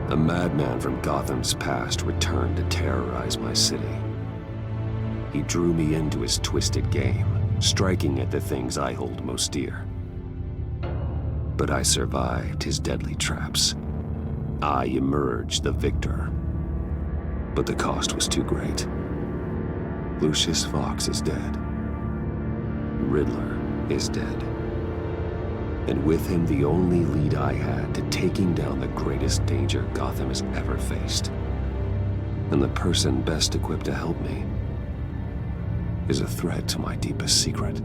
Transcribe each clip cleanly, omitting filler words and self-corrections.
A madman from Gotham's past returned to terrorize my city. He drew me into his twisted game, striking at the things I hold most dear. But I survived his deadly traps. I emerged the victor. But the cost was too great. Lucius Fox is dead. Riddler is dead. And with him, the only lead I had to taking down the greatest danger Gotham has ever faced. And the person best equipped to help me is a threat to my deepest secret.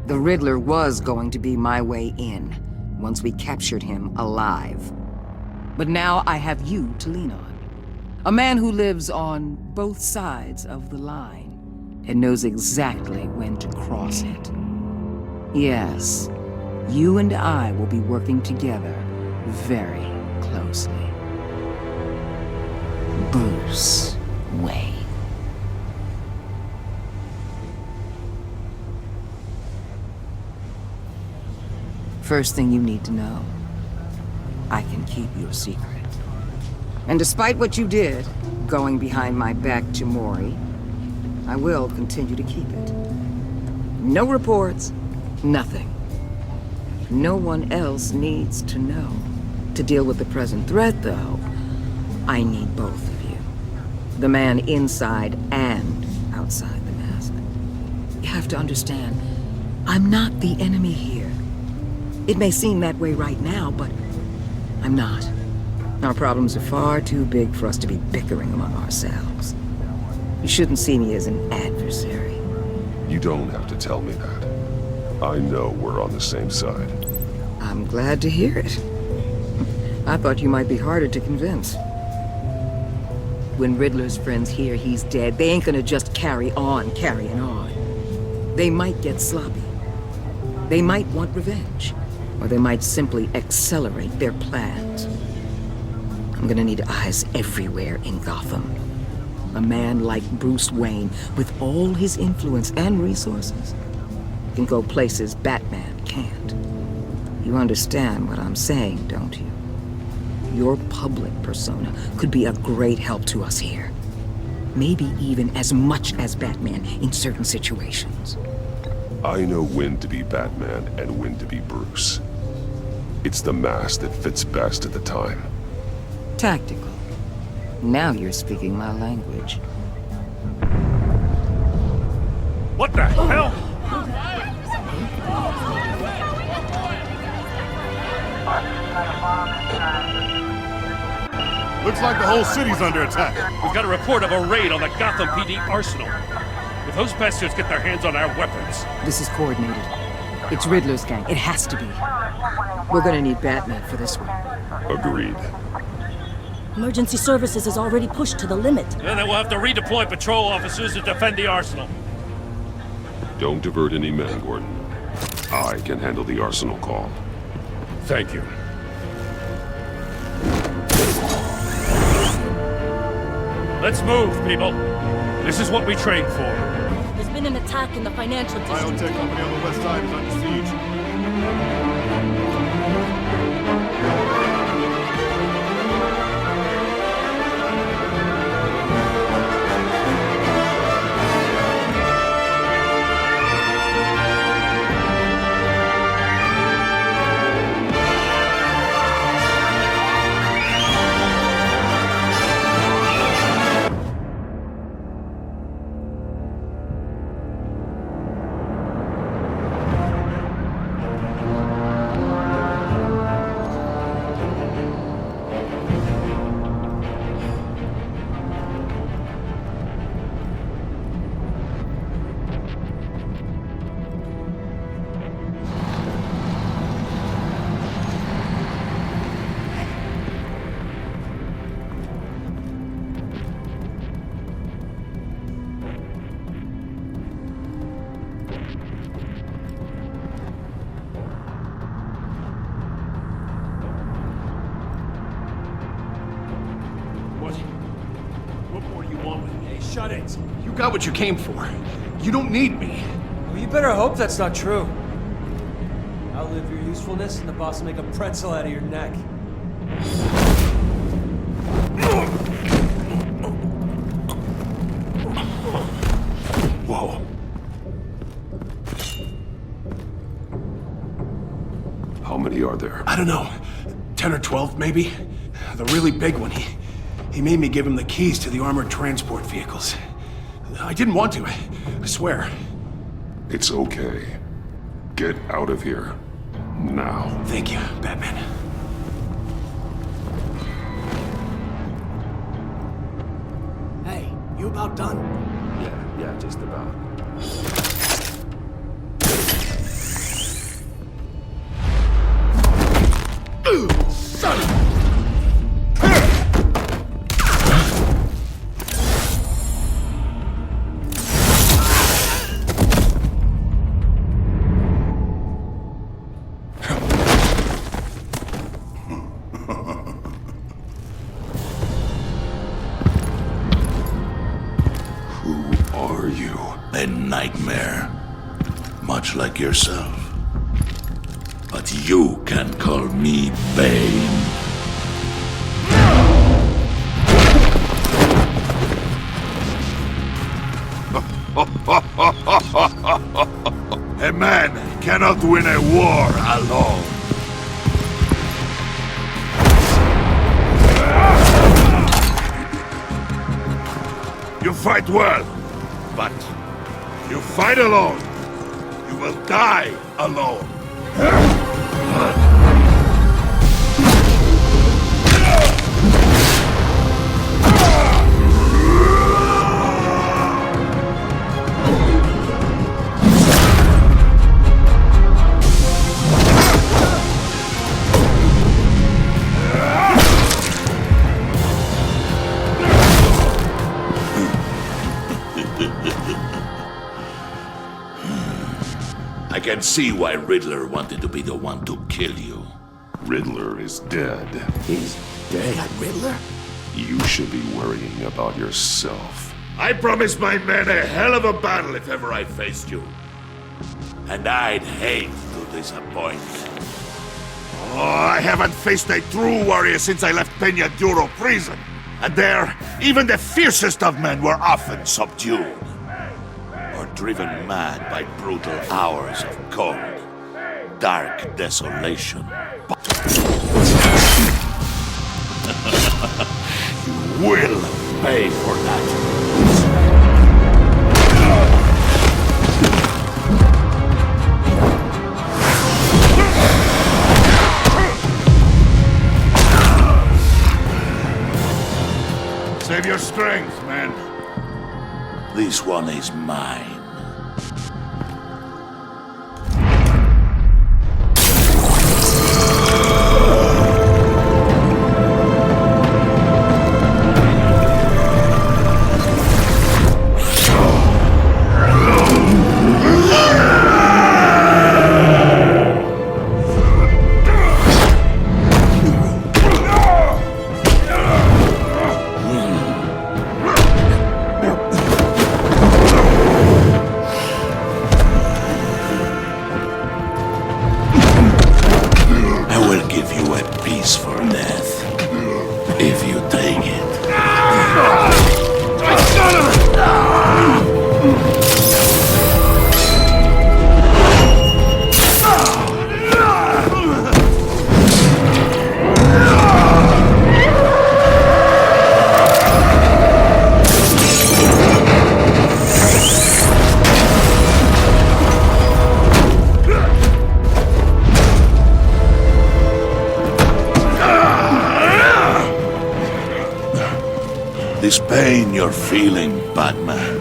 The Riddler was going to be my way in, once we captured him alive. But now I have you to lean on. A man who lives on both sides of the line, and knows exactly when to cross it. Yes, you and I will be working together very closely. Bruce Wayne. First thing you need to know, I can keep your secret. And despite what you did, going behind my back to Mori, I will continue to keep it. No reports, nothing. No one else needs to know. To deal with the present threat, though, I need both of you. The man inside and outside the mask. You have to understand, I'm not the enemy here. It may seem that way right now, but I'm not. Our problems are far too big for us to be bickering among ourselves. You shouldn't see me as an adversary. You don't have to tell me that. I know we're on the same side. I'm glad to hear it. I thought you might be harder to convince. When Riddler's friends hear he's dead, they ain't gonna just carry on carrying on. They might get sloppy. They might want revenge. Or they might simply accelerate their plans. I'm gonna need eyes everywhere in Gotham. A man like Bruce Wayne, with all his influence and resources, can go places Batman can't. You understand what I'm saying, don't you? Your public persona could be a great help to us here. Maybe even as much as Batman in certain situations. I know when to be Batman and when to be Bruce. It's the mask that fits best at the time. Tactical. Now you're speaking my language. What the hell? Looks like the whole city's under attack. We've got a report of a raid on the Gotham PD arsenal. If those bastards get their hands on our weapons... This is coordinated. It's Riddler's gang. It has to be. We're gonna need Batman for this one. Agreed. Emergency services is already pushed to the limit. And then we'll have to redeploy patrol officers to defend the arsenal. Don't divert any men, Gordon. I can handle the arsenal call. Thank you. Let's move, people. This is what we trained for. There's been an attack in the financial district. Biotech company on the west side is under siege. What more do you want with me? Hey, shut it! You got what you came for. You don't need me. Well, you better hope that's not true. Outlive your usefulness, and the boss will make a pretzel out of your neck. How many are there? I don't know. 10 or 12, maybe? The really big one, he made me give him the keys to the armored transport vehicles. I didn't want to, I swear. It's okay. Get out of here. Now. Thank you, Batman. Hey, you about done? Yeah, just about. Son of... Who are you? A nightmare. Much like yourself. But you can call me Bane. A man cannot win a war alone. You fight well, but you fight alone. You will die alone. I can see why Riddler wanted to be the one to kill you. Riddler is dead. He's dead. Riddler? You should be worrying about yourself. I promised my men a hell of a battle if ever I faced you. And I'd hate to disappoint. Oh, I haven't faced a true warrior since I left Peña Duro prison. And there, even the fiercest of men were often subdued. Or driven mad by brutal hours of cold, dark desolation. You will pay for that. Save your strength, man. This one is mine. This pain you're feeling, Batman.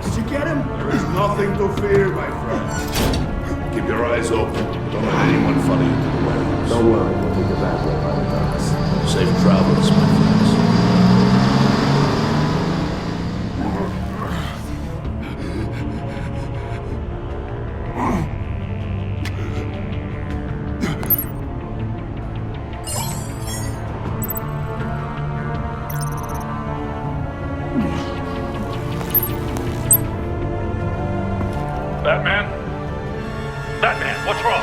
Did you get him? There is nothing to fear, my friend. Keep your eyes open. Don't let anyone follow you to the warehouse. Don't worry, we'll take it back by the docks. Safe travels, my friends. Batman? Batman, what's wrong?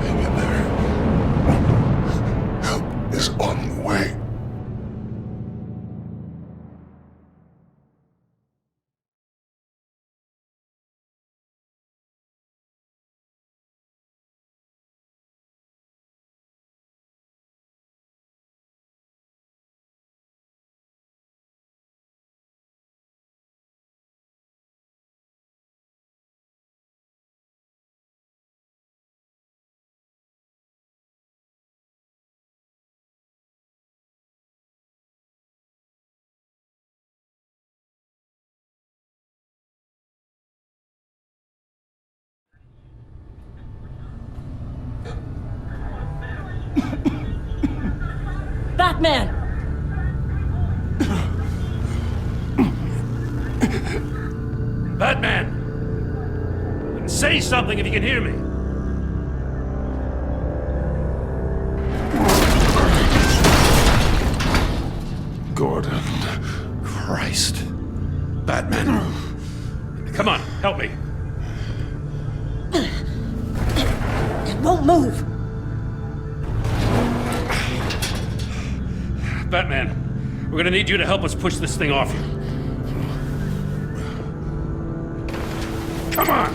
Hang in there. Help is on the way. Batman! Batman! Say something if you can hear me. Gordon. Christ. Batman. Come on, help me. It won't move! Batman, we're gonna need you to help us push this thing off you. Come on!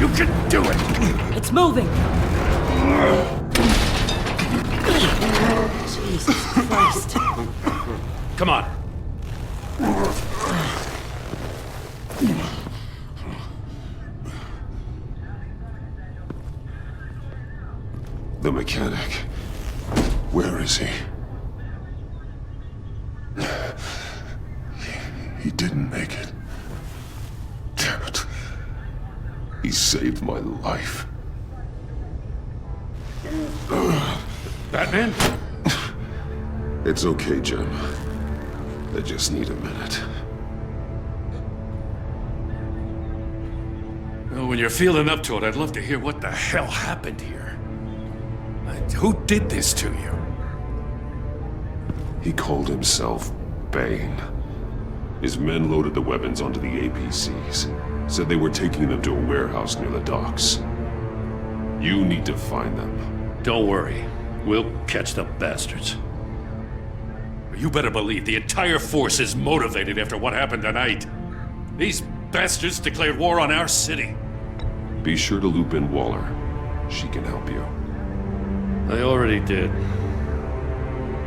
You can do it! It's moving! Jesus Christ. Come on. The mechanic. Where is he? He didn't make it. Damn it. He saved my life. Batman? It's okay, Jim. I just need a minute. Well, when you're feeling up to it, I'd love to hear what the hell happened here. Who did this to you? He called himself Bane. His men loaded the weapons onto the APCs. Said they were taking them to a warehouse near the docks. You need to find them. Don't worry. We'll catch the bastards. You better believe the entire force is motivated after what happened tonight. These bastards declared war on our city. Be sure to loop in Waller. She can help you. I already did.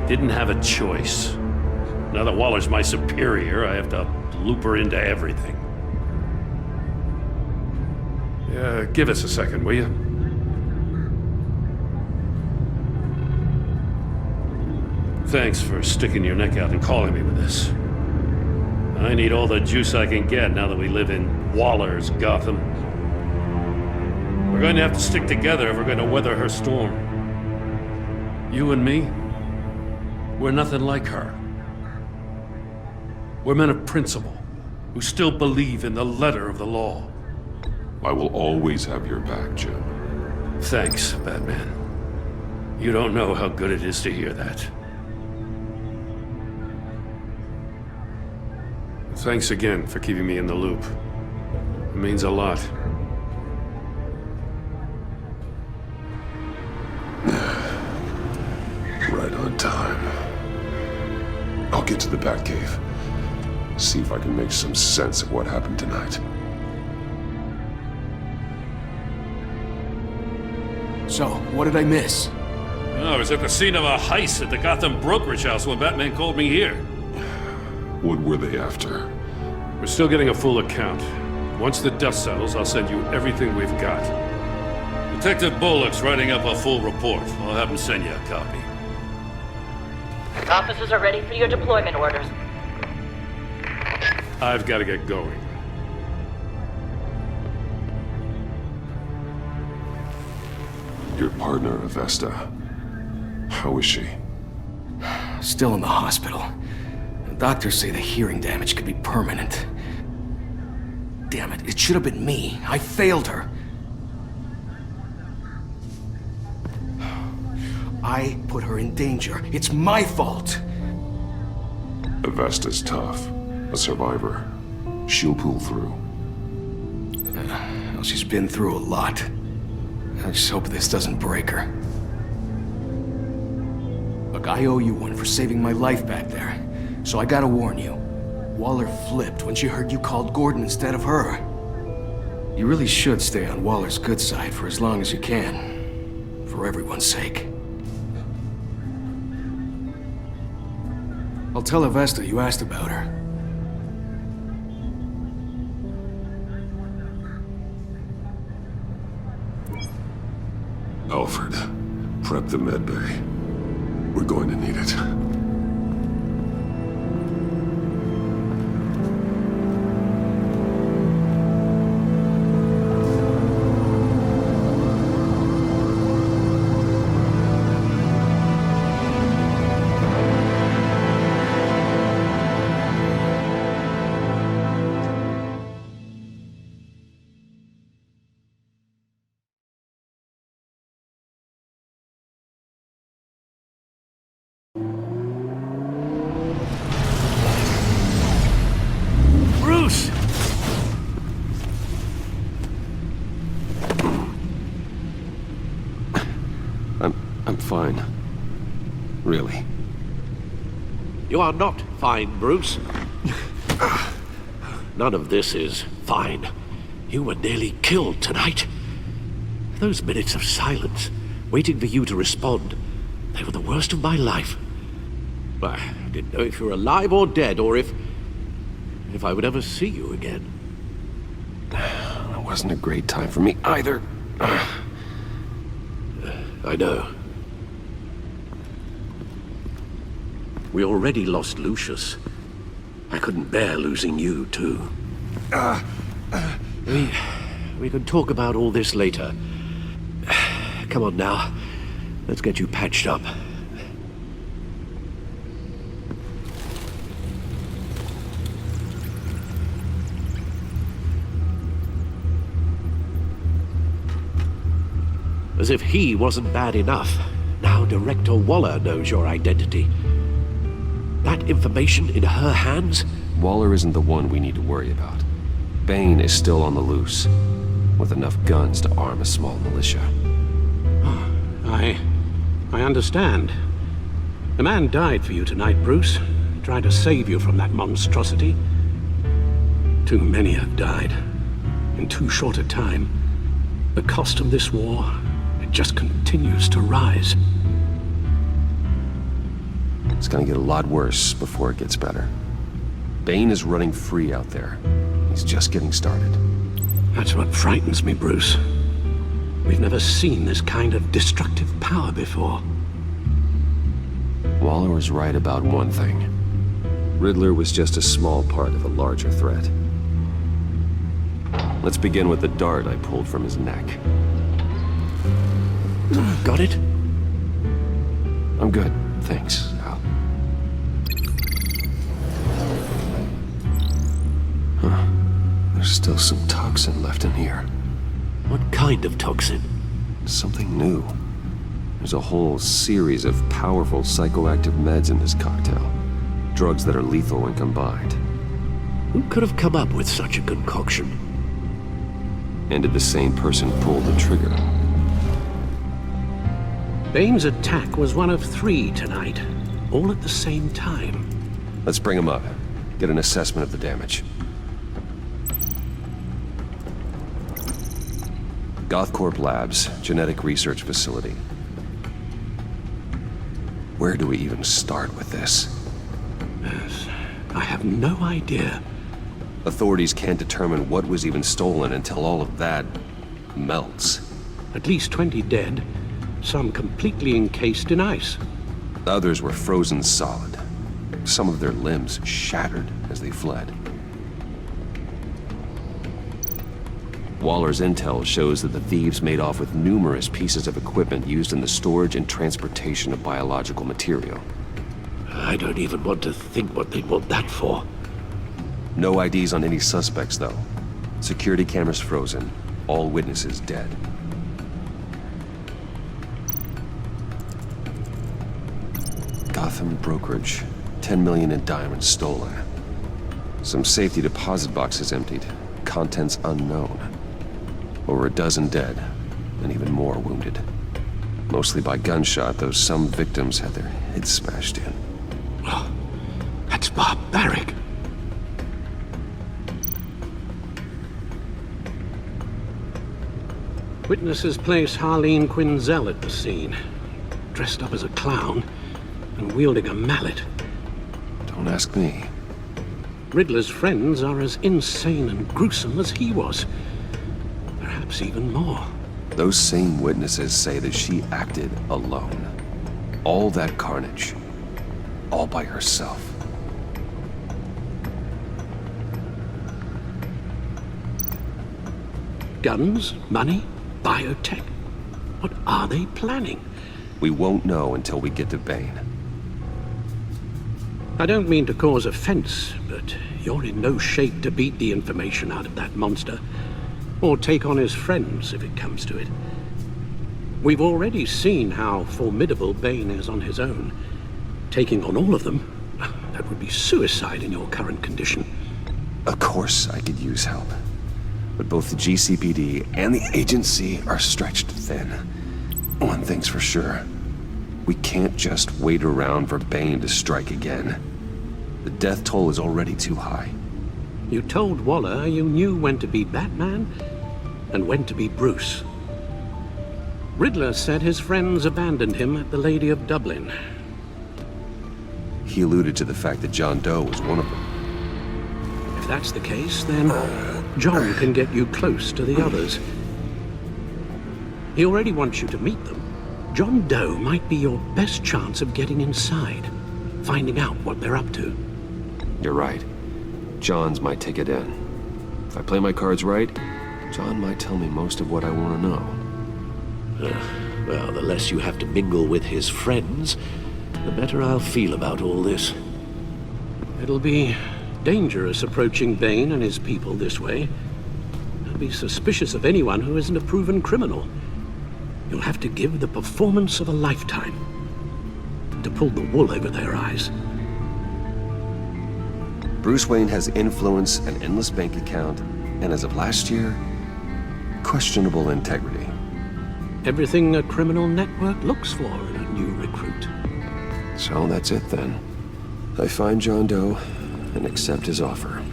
Didn't have a choice. Now that Waller's my superior, I have to loop her into everything. Yeah, give us a second, will you? Thanks for sticking your neck out and calling me with this. I need all the juice I can get now that we live in Waller's Gotham. We're going to have to stick together if we're going to weather her storm. You and me, we're nothing like her. We're men of principle, who still believe in the letter of the law. I will always have your back, Jim. Thanks, Batman. You don't know how good it is to hear that. Thanks again for keeping me in the loop. It means a lot. Right on time. I'll get to the Batcave. See if I can make some sense of what happened tonight. So, what did I miss? I was at the scene of a heist at the Gotham brokerage house when Batman called me here. What were they after? We're still getting a full account. Once the dust settles, I'll send you everything we've got. Detective Bullock's writing up a full report. I'll have him send you a copy. Officers are ready for your deployment orders. I've got to get going. Your partner, Avesta. How is she? Still in the hospital. The doctors say the hearing damage could be permanent. Damn it, it should have been me. I failed her. I put her in danger. It's my fault. Vesta's tough. A survivor. She'll pull through. Well, she's been through a lot. I just hope this doesn't break her. Look, I owe you one for saving my life back there. So I gotta warn you. Waller flipped when she heard you called Gordon instead of her. You really should stay on Waller's good side for as long as you can. For everyone's sake. I'll tell Vesta you asked about her. Alfred, prep the medbay. We're going to need it. Bruce! I'm fine. Really. You are not fine, Bruce. None of this is fine. You were nearly killed tonight. Those minutes of silence, waiting for you to respond, they were the worst of my life. I didn't know if you were alive or dead, or if I would ever see you again. It wasn't a great time for me either. I know. We already lost Lucius. I couldn't bear losing you, too. We can talk about all this later. Come on now. Let's get you patched up. As if he wasn't bad enough, now Director Waller knows your identity. That information in her hands? Waller isn't the one we need to worry about. Bane is still on the loose, with enough guns to arm a small militia. I understand. The man died for you tonight, Bruce. Trying to save you from that monstrosity. Too many have died. In too short a time. The cost of this war, it just continues to rise. It's gonna get a lot worse before it gets better. Bane is running free out there. He's just getting started. That's what frightens me, Bruce. We've never seen this kind of destructive power before. Waller was right about one thing. Riddler was just a small part of a larger threat. Let's begin with the dart I pulled from his neck. Got it? I'm good, thanks, Al. Huh. There's still some toxin left in here. What kind of toxin? Something new. There's a whole series of powerful psychoactive meds in this cocktail. Drugs that are lethal when combined. Who could have come up with such a concoction? And did the same person pull the trigger? Bane's attack was one of 3 tonight, all at the same time. Let's bring him up. Get an assessment of the damage. GothCorp Labs, genetic research facility. Where do we even start with this? Yes, I have no idea. Authorities can't determine what was even stolen until all of that melts. At least 20 dead, some completely encased in ice. Others were frozen solid. Some of their limbs shattered as they fled. Waller's intel shows that the thieves made off with numerous pieces of equipment used in the storage and transportation of biological material. I don't even want to think what they'd want that for. No IDs on any suspects, though. Security cameras frozen. All witnesses dead. Gotham Brokerage. 10 million in diamonds stolen. Some safety deposit boxes emptied, contents unknown. Over a dozen dead, and even more wounded. Mostly by gunshot, though some victims had their heads smashed in. Oh, that's barbaric. Witnesses place Harleen Quinzel at the scene, dressed up as a clown and wielding a mallet. Don't ask me. Riddler's friends are as insane and gruesome as he was. Perhaps even more. Those same witnesses say that she acted alone. All that carnage. All by herself. Guns, money, biotech. What are they planning? We won't know until we get to Bane. I don't mean to cause offense, but you're in no shape to beat the information out of that monster. Or take on his friends, if it comes to it. We've already seen how formidable Bane is on his own. Taking on all of them, that would be suicide in your current condition. Of course I could use help. But both the GCPD and the agency are stretched thin. One thing's for sure. We can't just wait around for Bane to strike again. The death toll is already too high. You told Waller you knew when to be Batman and when to be Bruce. Riddler said his friends abandoned him at the Lady of Dublin. He alluded to the fact that John Doe was one of them. If that's the case, then John can get you close to the others. He already wants you to meet them. John Doe might be your best chance of getting inside, finding out what they're up to. You're right. John's my ticket in. If I play my cards right, John might tell me most of what I want to know. Well, the less you have to mingle with his friends, the better I'll feel about all this. It'll be dangerous approaching Bane and his people this way. I'll be suspicious of anyone who isn't a proven criminal. You'll have to give the performance of a lifetime to pull the wool over their eyes. Bruce Wayne has influence, an endless bank account, and as of last year, questionable integrity. Everything a criminal network looks for in a new recruit. So that's it then. I find John Doe and accept his offer.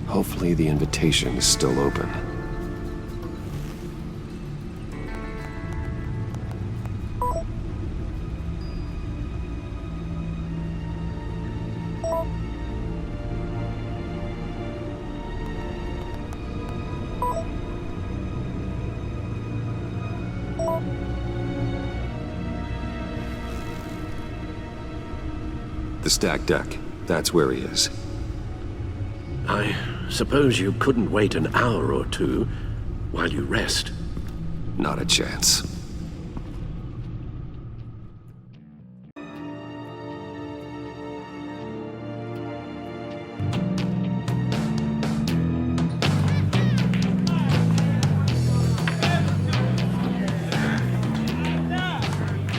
Hopefully the invitation is still open. The stacked deck. That's where he is. I suppose you couldn't wait an hour or two while you rest. Not a chance.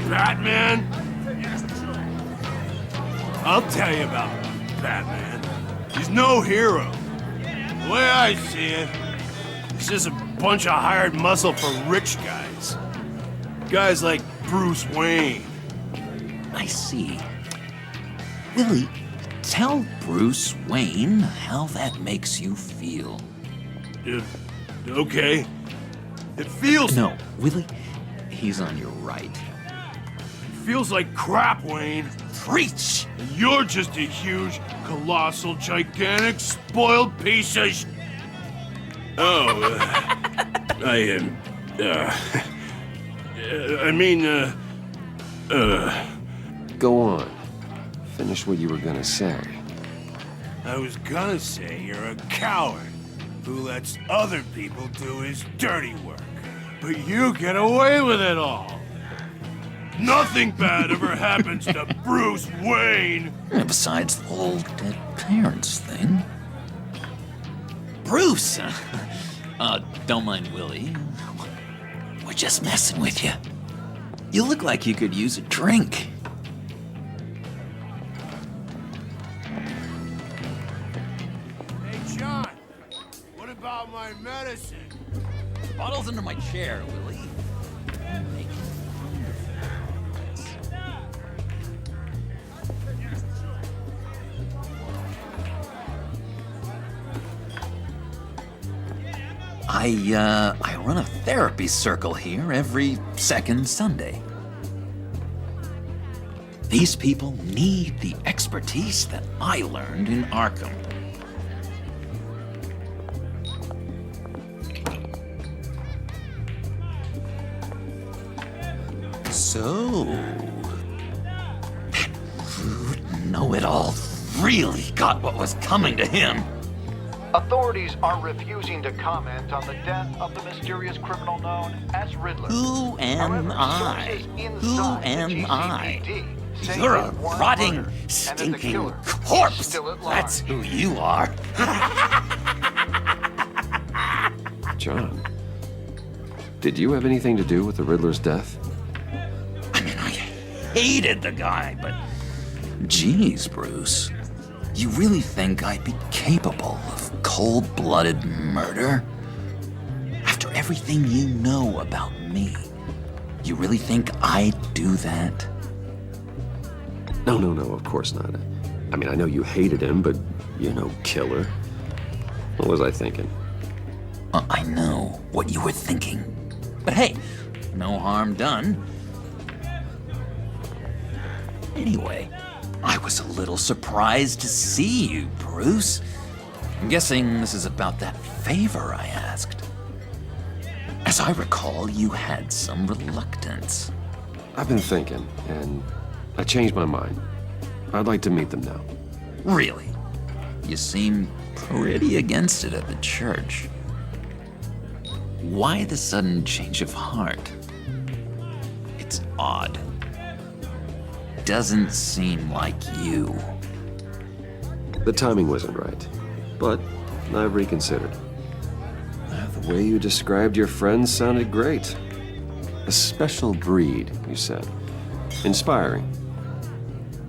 Batman? I'll tell you about Batman. He's no hero. The way I see it, he's just a bunch of hired muscle for rich guys. Guys like Bruce Wayne. I see. Willie, tell Bruce Wayne how that makes you feel. Okay. It feels... No, Willie, he's on your right. It feels like crap, Wayne. Preach! And you're just a huge, colossal, gigantic, spoiled piece of sh... Oh, Go on. Finish what you were gonna say. I was gonna say you're a coward who lets other people do his dirty work. But you get away with it all. Nothing bad ever happens to Bruce Wayne. Besides the whole dead parents thing. Bruce! Don't mind Willie. We're just messing with you. You look like you could use a drink. medicine! Bottle's under my chair, Willie. Make I run a therapy circle here every second Sunday. These people need the expertise that I learned in Arkham. So, that rude know-it-all really got what was coming to him. Authorities are refusing to comment on the death of the mysterious criminal known as Riddler. Who am I? Who am I? say You're a they weren't rotting, murdered, and that the stinking killer is corpse. still at That's large. who you are. John, did you have anything to do with the Riddler's death? I mean, I hated the guy, but geez, Bruce, you really think I'd be capable of cold-blooded murder? After everything you know about me, you really think I'd do that? No, of course not. I mean, I know you hated him, but you're no killer. What was I thinking? I know what you were thinking. But hey, no harm done. Anyway, I was a little surprised to see you, Bruce. I'm guessing this is about that favor I asked. As I recall, you had some reluctance. I've been thinking, and I changed my mind. I'd like to meet them now. Really? You seem pretty against it at the church. Why the sudden change of heart? It's odd. Doesn't seem like you. The timing wasn't right, but I've reconsidered. The way you described your friends sounded great. A special breed, you said. Inspiring.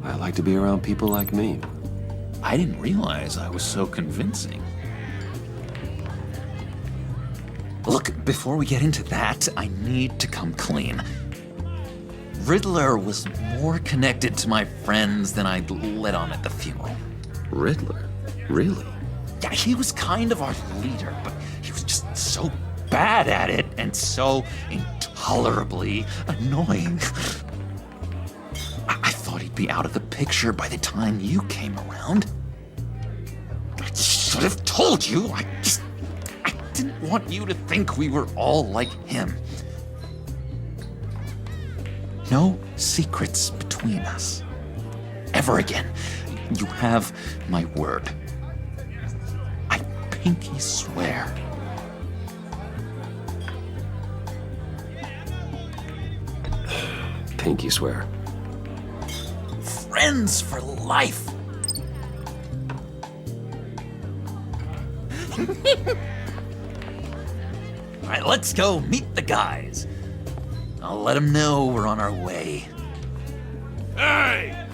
I like to be around people like me. I didn't realize I was so convincing. Look, before we get into that, I need to come clean. Riddler was more connected to my friends than I'd let on at the funeral. Riddler? Really? Yeah, he was kind of our leader, but he was just so bad at it and so intolerably annoying. I thought he'd be out of the picture by the time you came around. I should have told you. I didn't want you to think we were all like him. No secrets between us. Ever again. You have my word. I pinky swear. Pinky swear. Friends for life. All right, let's go meet the guys. I'll let them know we're on our way. Hey!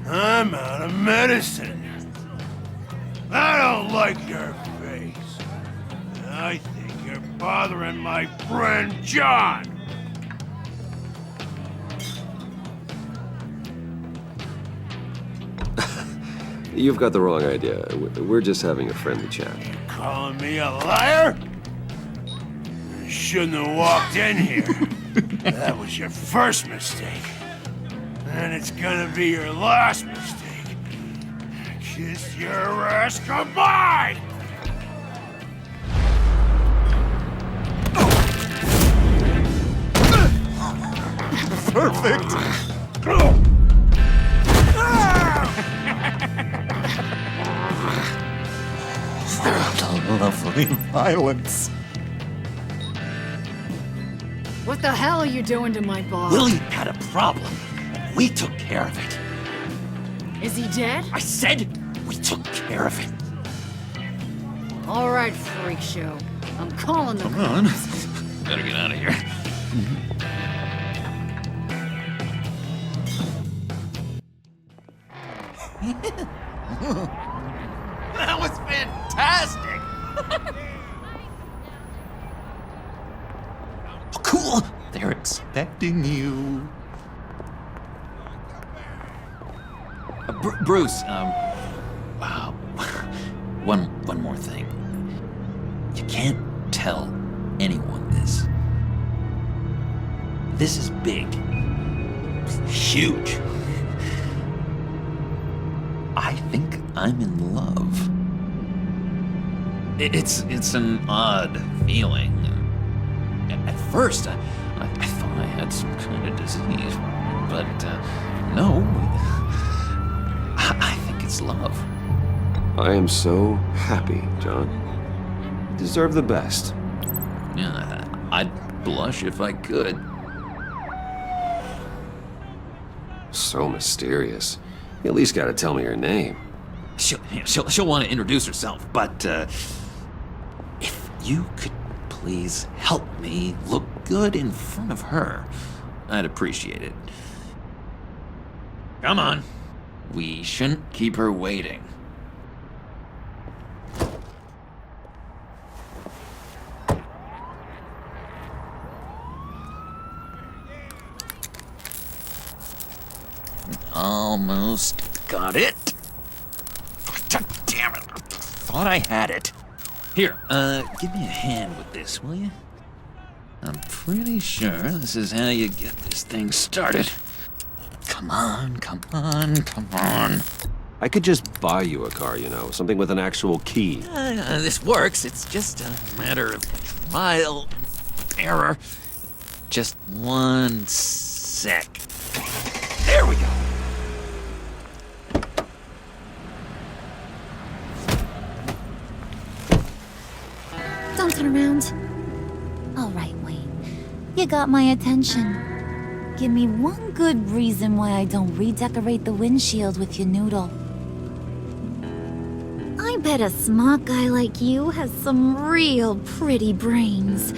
I'm out of medicine. I don't like your face. I think you're bothering my friend John. You've got the wrong idea. We're just having a friendly chat. Calling me a liar? You shouldn't have walked in here. That was your first mistake. And it's gonna be your last mistake. Kiss your ass goodbye! Perfect! The lovely violence. What the hell are you doing to my boss? Willie had a problem. We took care of it. Is he dead? I said we took care of it. All right, freak show. I'm calling the Come on. Better get out of here. That was fantastic! Oh, cool! They're expecting you. Bruce, one more thing. You can't tell anyone this. This is big. Huge. I think I'm in love. It's an odd feeling. At first, I thought I had some kind of disease, but no. I think it's love. I am so happy, John. You deserve the best. Yeah, I'd blush if I could. So mysterious. You at least gotta tell me her name. She'll want to introduce herself, but if you could please help me look good in front of her, I'd appreciate it. Come on. We shouldn't keep her waiting. Almost got it. God damn it. Thought I had it. Here, give me a hand with this, will you? I'm pretty sure this is how you get this thing started. Come on, come on, come on. I could just buy you a car, you know, something with an actual key. This works. It's just a matter of trial and error. Just one sec. There we go. Don't turn around. All right, Wayne. You got my attention. Give me one good reason why I don't redecorate the windshield with your noodle. I bet a smart guy like you has some real pretty brains.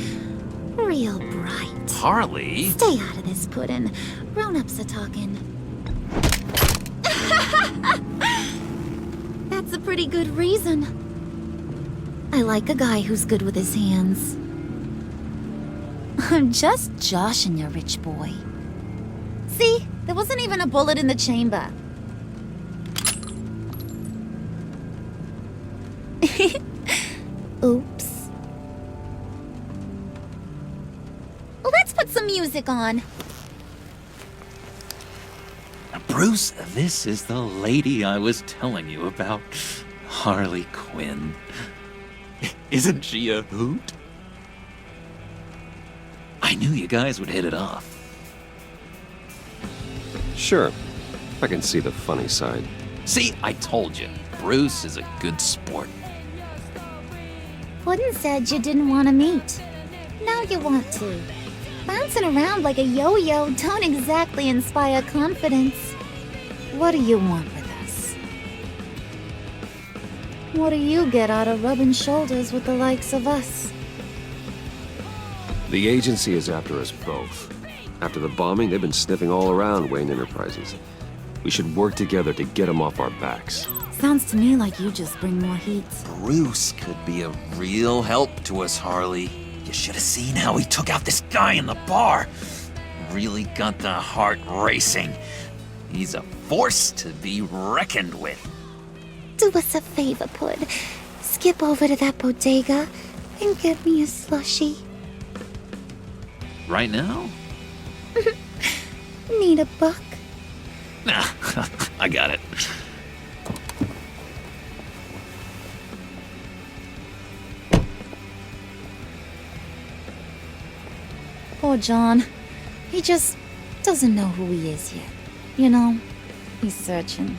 Real bright. Harley? Stay out of this, Puddin'. Grown-ups are talking. That's a pretty good reason. I like a guy who's good with his hands. I'm just joshing you, rich boy. See? There wasn't even a bullet in the chamber. Oops. Let's put some music on. Bruce, this is the lady I was telling you about. Harley Quinn. Isn't she a hoot? I knew you guys would hit it off. Sure. I can see the funny side. See, I told you. Bruce is a good sport. Puddin' said you didn't want to meet. Now you want to. Bouncing around like a yo-yo don't exactly inspire confidence. What do you want with us? What do you get out of rubbing shoulders with the likes of us? The agency is after us both. After the bombing, they've been sniffing all around Wayne Enterprises. We should work together to get them off our backs. Sounds to me like you just bring more heat. Bruce could be a real help to us, Harley. You should have seen how he took out this guy in the bar. Really got the heart racing. He's a force to be reckoned with. Do us a favor, Pud. Skip over to that bodega and get me a slushie. Right now? Need a buck? Nah, I got it. Poor John. He just doesn't know who he is yet. You know, he's searching.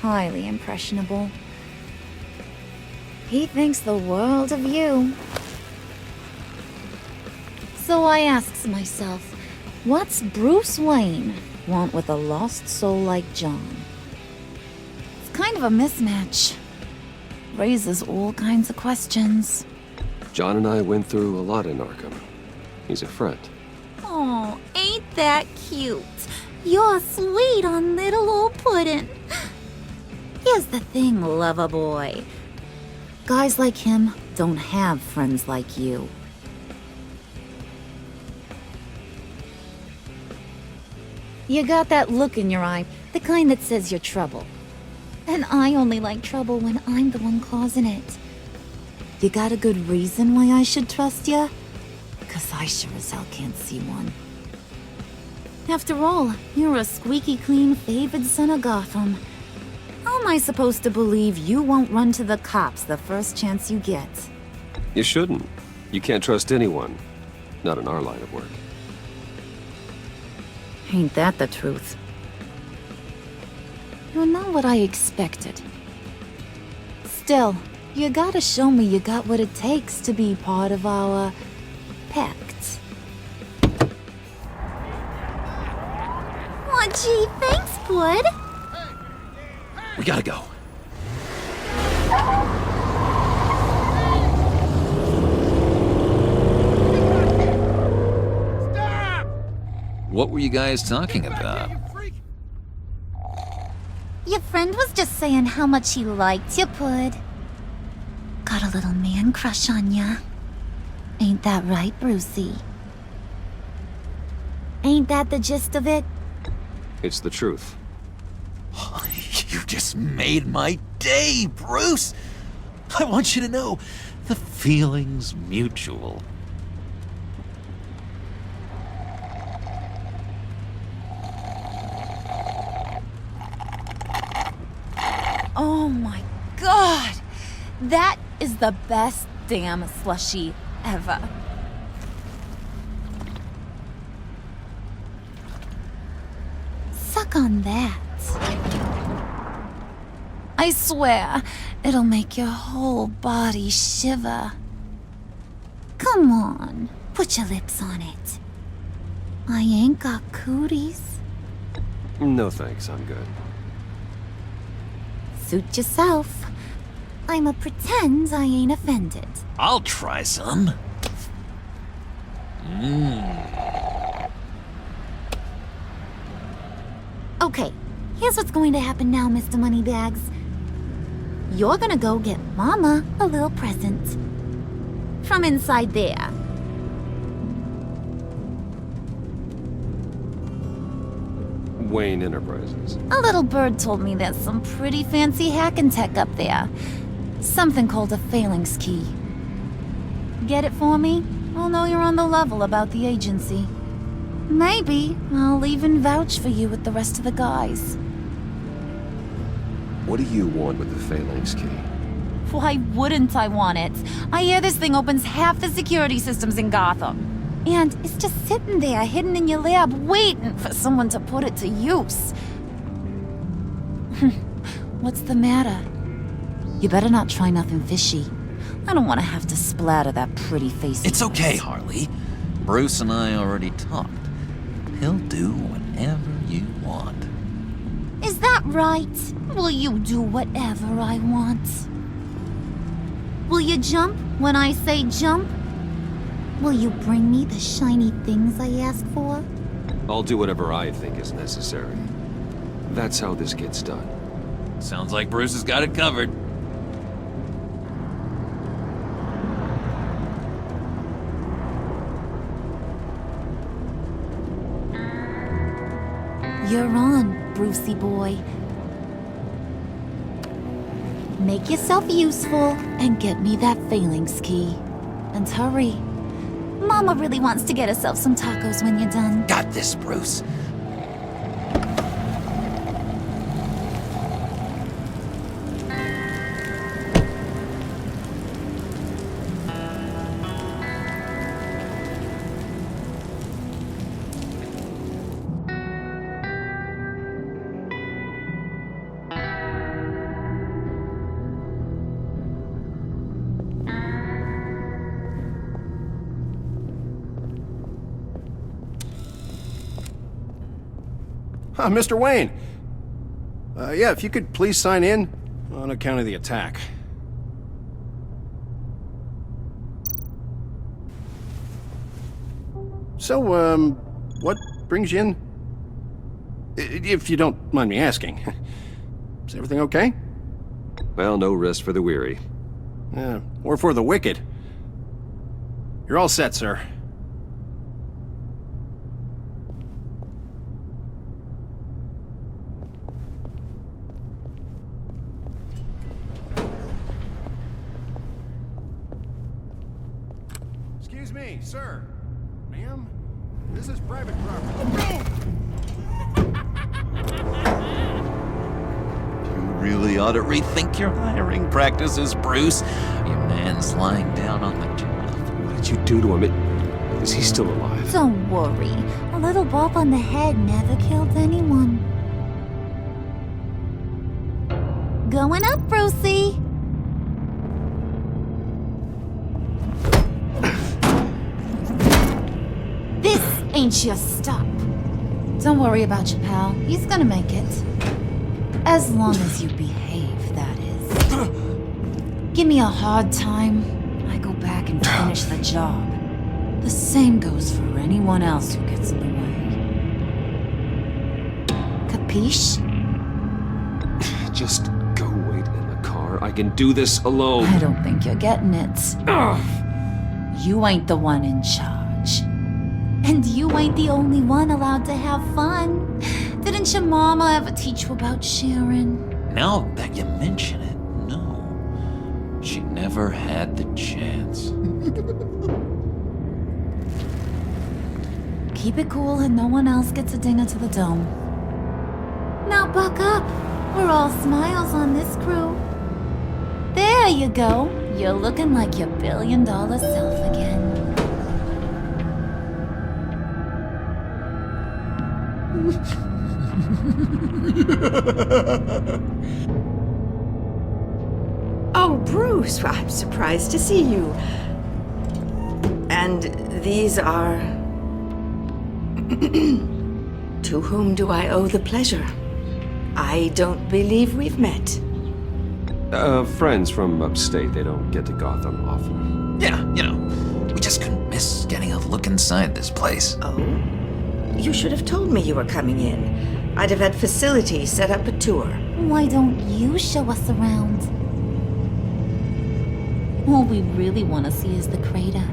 Highly impressionable. He thinks the world of you. So I asks myself, what's Bruce Wayne want with a lost soul like John? It's kind of a mismatch. Raises all kinds of questions. John and I went through a lot in Arkham. He's a friend. Oh, ain't that cute? You're sweet on little old Puddin'. Here's the thing, lover boy. Guys like him don't have friends like you. You got that look in your eye, the kind that says you're trouble. And I only like trouble when I'm the one causing it. You got a good reason why I should trust you? 'Cause I sure as hell can't see one. After all, you're a squeaky clean favored son of Gotham. How am I supposed to believe you won't run to the cops the first chance you get? You shouldn't. You can't trust anyone. Not in our line of work. Ain't that the truth? You're not what I expected. Still, you gotta show me you got what it takes to be part of our Pact. Aw, gee, thanks, bud. We gotta go. What were you guys talking about? Your friend was just saying how much he liked you, bud. Got a little man crush on ya. Ain't that right, Brucey? Ain't that the gist of it? It's the truth. You just made my day, Bruce! I want you to know, the feeling's mutual. Oh my god! That is the best damn slushie ever. Suck on that. I swear, it'll make your whole body shiver. Come on, put your lips on it. I ain't got cooties. No thanks, I'm good. Suit yourself. I'ma pretend I ain't offended. I'll try some. Okay, here's what's going to happen now, Mr. Moneybags. You're gonna go get Mama a little present. From inside there. Wayne Enterprises. A little bird told me there's some pretty fancy hacking tech up there. Something called a phalanx key. Get it for me? I'll know you're on the level about the agency. Maybe I'll even vouch for you with the rest of the guys. What do you want with the phalanx key? Why wouldn't I want it? I hear this thing opens half the security systems in Gotham. And it's just sitting there, hidden in your lab, waiting for someone to put it to use. What's the matter? You better not try nothing fishy. I don't want to have to splatter that pretty face. It's okay, Harley. Bruce and I already talked. He'll do whatever you want. Is that right? Will you do whatever I want? Will you jump when I say jump? Will you bring me the shiny things I ask for? I'll do whatever I think is necessary. That's how this gets done. Sounds like Bruce has got it covered. You're on, Brucey boy. Make yourself useful and get me that phalanx key. And hurry. Mama really wants to get herself some tacos when you're done. Got this, Bruce. Mr. Wayne. Yeah, if you could please sign in on account of the attack. So, what brings you in? If you don't mind me asking. Is everything okay? Well, no rest for the weary. Yeah, or for the wicked. You're all set, sir. Excuse me, sir. Ma'am? This is private property. You really ought to rethink your hiring practices, Bruce. Your man's lying down on the job. What did you do to him? Is he still alive? Don't worry. A little bump on the head never killed anyone. Going up, Brucey. This ain't your stop. Don't worry about your pal. He's gonna make it. As long as you behave, that is. Give me a hard time, I go back and finish the job. The same goes for anyone else who gets in the way. Capiche? Just go wait in the car. I can do this alone. I don't think you're getting it. You ain't the one in charge. And you ain't the only one allowed to have fun. Didn't your mama ever teach you about sharing? Now that you mention it, no. She never had the chance. Keep it cool and no one else gets a dinger to the dome. Now buck up. We're all smiles on this crew. There you go. You're looking like your billion-dollar self again. Oh, Bruce, I'm surprised to see you. And these are... To whom do I owe the pleasure? I don't believe we've met. Friends from upstate. They don't get to Gotham often. Yeah, you know, we just couldn't miss getting a look inside this place. Oh? You should have told me you were coming in. I'd have had facilities set up a tour. Why don't you show us around? All we really want to see is the crater.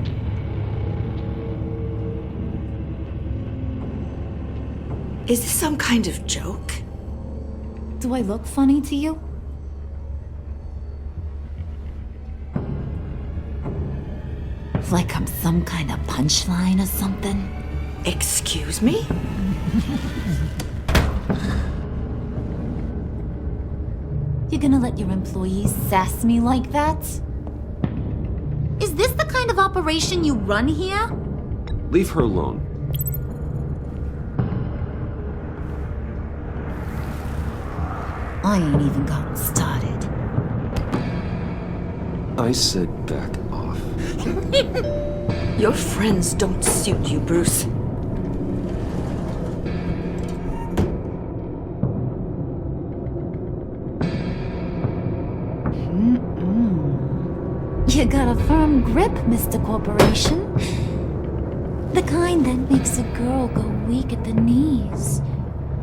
Is this some kind of joke? Do I look funny to you? Like I'm some kind of punchline or something? Excuse me? You're gonna let your employees sass me like that? Is this the kind of operation you run here? Leave her alone. I ain't even gotten started. I said back off. Your friends don't suit you, Bruce. You got a firm grip, Mr. Corporation. The kind that makes a girl go weak at the knees.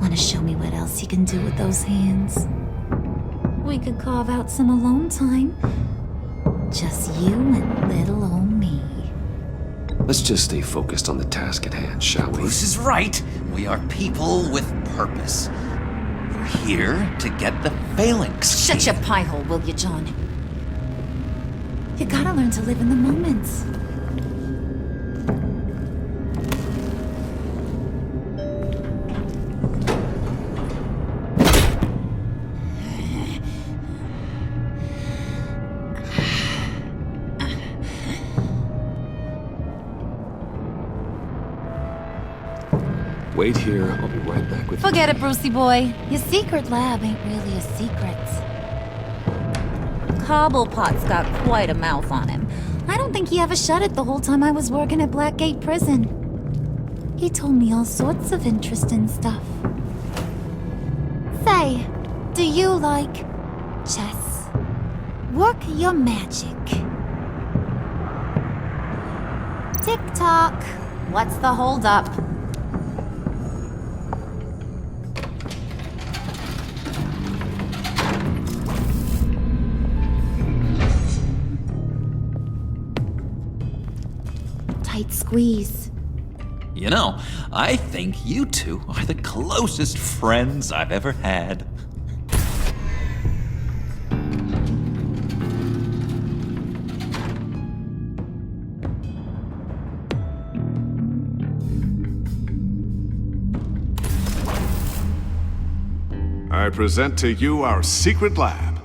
Wanna show me what else you can do with those hands? We could carve out some alone time. Just you and little old me. Let's just stay focused on the task at hand, shall we? Bruce is right. We are people with purpose. We're here to get the phalanx. Shut your pie hole, will you, John? You gotta learn to live in the moment. Wait here. I'll be right back with you. Forget it, Brucey boy. Your secret lab ain't really a secret. Cobblepot's got quite a mouth on him. I don't think he ever shut it the whole time I was working at Blackgate Prison. He told me all sorts of interesting stuff. Say, do you like chess? Work your magic. Tick-tock. What's the holdup? Tight squeeze. You know, I think you two are the closest friends I've ever had. I present to you our secret lab.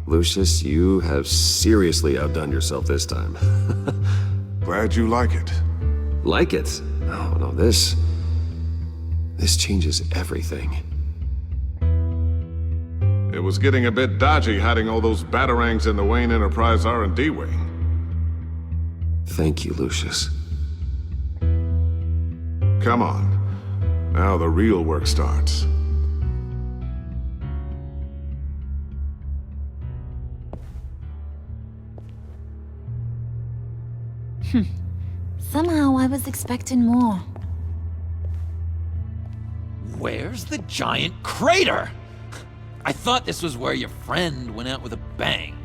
Lucius, you have seriously outdone yourself this time. Glad you like it. Like it? Oh, no, this changes everything. It was getting a bit dodgy hiding all those batarangs in the Wayne Enterprise R&D wing. Thank you, Lucius. Come on. Now the real work starts. Somehow I was expecting more. Where's the giant crater? I thought this was where your friend went out with a bang.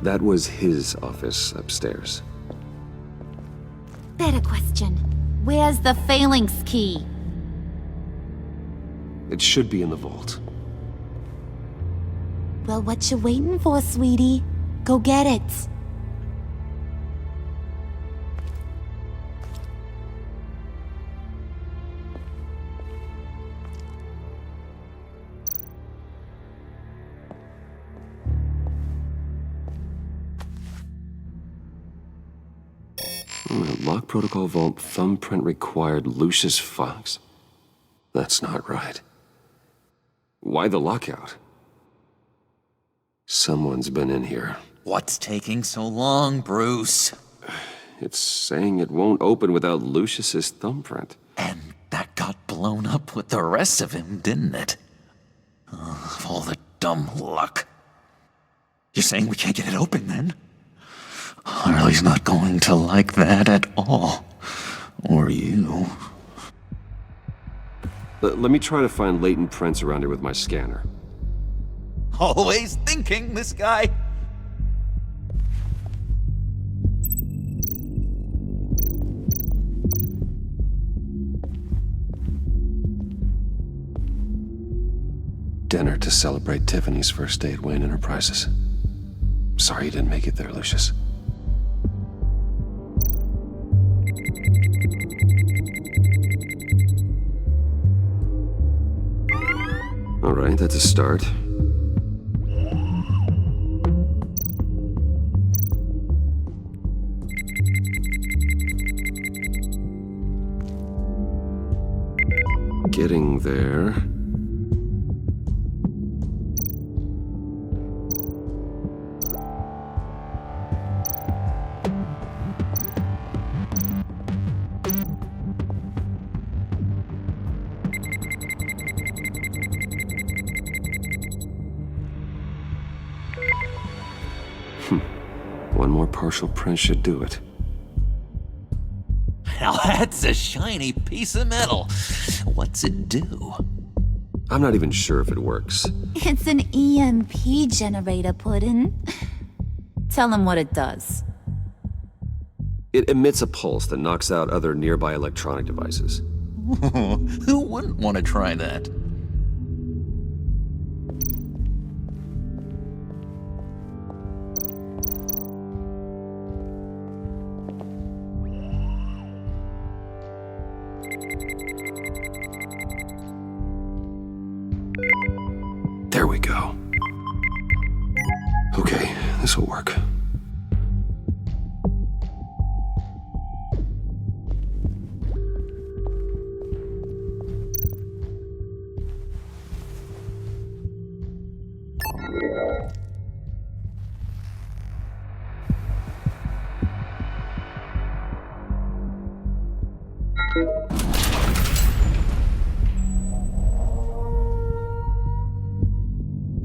That was his office upstairs. Better question. Where's the phalanx key? It should be in the vault. Well, what you waiting for, sweetie? Go get it. Lock protocol vault thumbprint required Lucius Fox. That's not right. Why the lockout? Someone's been in here. What's taking so long, Bruce? It's saying it won't open without Lucius's thumbprint. And that got blown up with the rest of him, didn't it? All the dumb luck. You're saying we can't get it open, then? Harley's not going to like that at all. Or you. Let me try to find latent prints around here with my scanner. Always thinking, this guy. Dinner to celebrate Tiffany's first day at Wayne Enterprises. Sorry you didn't make it there, Lucius. All right, that's a start. Getting there. One more partial print should do it. Now that's a shiny piece of metal. What's it do? I'm not even sure if it works. It's an EMP generator, Puddin'. Tell him what it does. It emits a pulse that knocks out other nearby electronic devices. Who wouldn't want to try that? There we go. Okay, this'll work.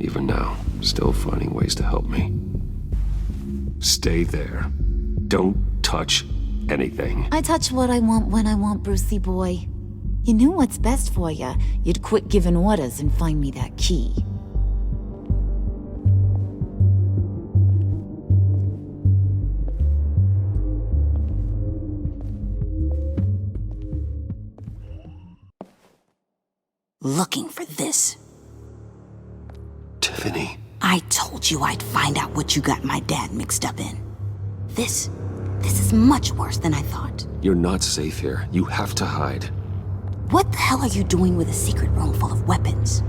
Even now, still finding ways to help me. Stay there. Don't touch anything. I touch what I want when I want, Brucey boy. You knew what's best for you. You'd quit giving orders and find me that key. Looking for this. Tiffany. I told you I'd find out what you got my dad mixed up in. This is much worse than I thought. You're not safe here. You have to hide. What the hell are you doing with a secret room full of weapons?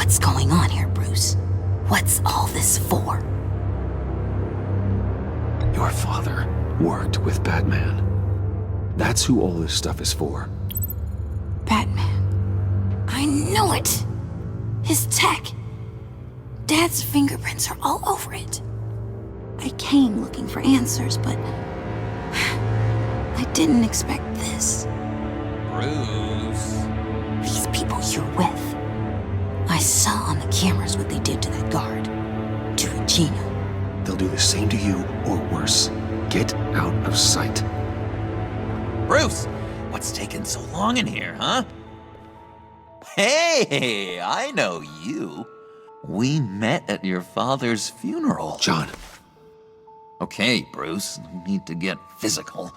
What's going on here, Bruce? What's all this for? Your father worked with Batman. That's who all this stuff is for. Batman. I knew it! His tech. Dad's fingerprints are all over it. I came looking for answers, but I didn't expect this. Bruce. These people you're with. I saw on the cameras what they did to that guard. To Regina. They'll do the same to you, or worse. Get out of sight. Bruce, what's taking so long in here, huh? Hey, I know you. We met at your father's funeral. John. Okay, Bruce, no need to get physical.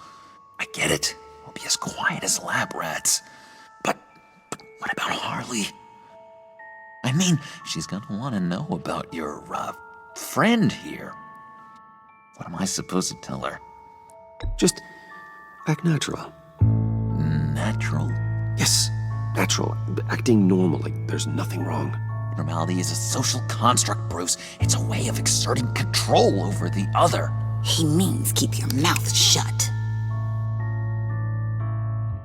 I get it. We'll be as quiet as lab rats. But what about Harley? I mean, she's gonna want to know about your, friend here. What am I supposed to tell her? Just act natural. Natural? Yes, natural. Acting normal, like there's nothing wrong. Normality is a social construct, Bruce. It's a way of exerting control over the other. He means keep your mouth shut.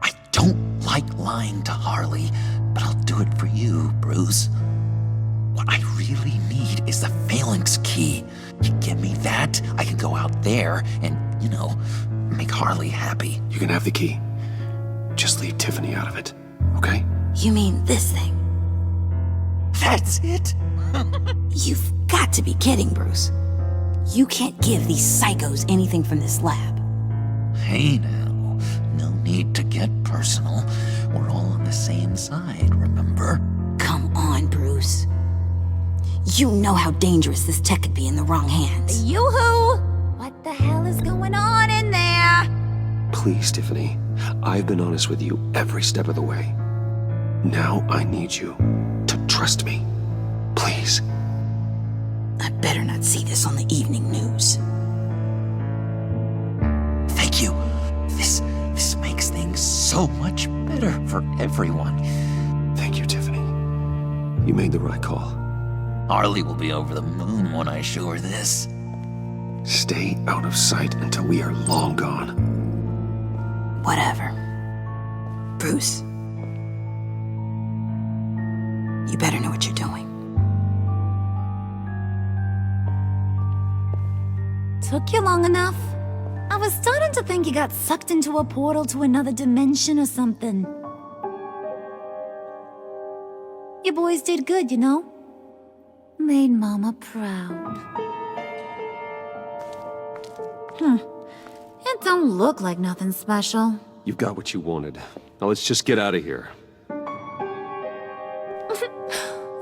I don't like lying to Harley, but I'll do it for you, Bruce. What I really need is the phalanx key. You give me that, I can go out there and, make Harley happy. You can have the key. Just leave Tiffany out of it, okay? You mean this thing? That's it? You've got to be kidding, Bruce. You can't give these psychos anything from this lab. Hey now, no need to get personal. We're all on the same side, remember? Come on, Bruce. You know how dangerous this tech could be in the wrong hands. Yoo-hoo! What the hell is going on in there? Please, Tiffany. I've been honest with you every step of the way. Now I need you to trust me. Please. I better not see this on the evening news. Thank you. This makes things so much better for everyone. Thank you, Tiffany. You made the right call. Harley will be over the moon when I show her this. Stay out of sight until we are long gone. Whatever. Bruce. You better know what you're doing. Took you long enough? I was starting to think you got sucked into a portal to another dimension or something. You boys did good, Made Mama proud. It don't look like nothing special. You've got what you wanted. Now let's just get out of here.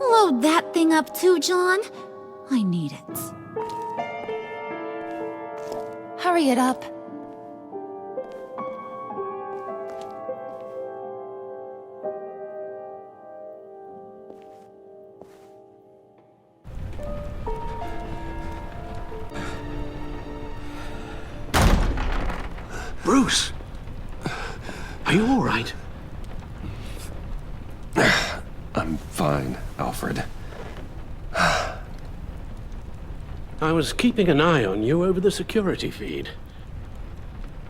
Load that thing up too, John. I need it. Hurry it up. Bruce! Are you all right? I'm fine, Alfred. I was keeping an eye on you over the security feed.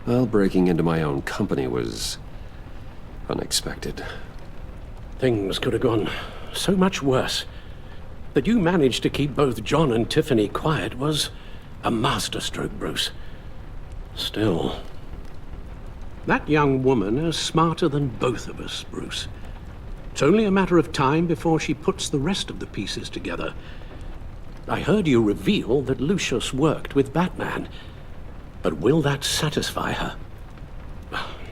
Well, breaking into my own company was unexpected. Things could have gone so much worse. That you managed to keep both John and Tiffany quiet was a masterstroke, Bruce. Still, that young woman is smarter than both of us, Bruce. It's only a matter of time before she puts the rest of the pieces together. I heard you reveal that Lucius worked with Batman. But will that satisfy her?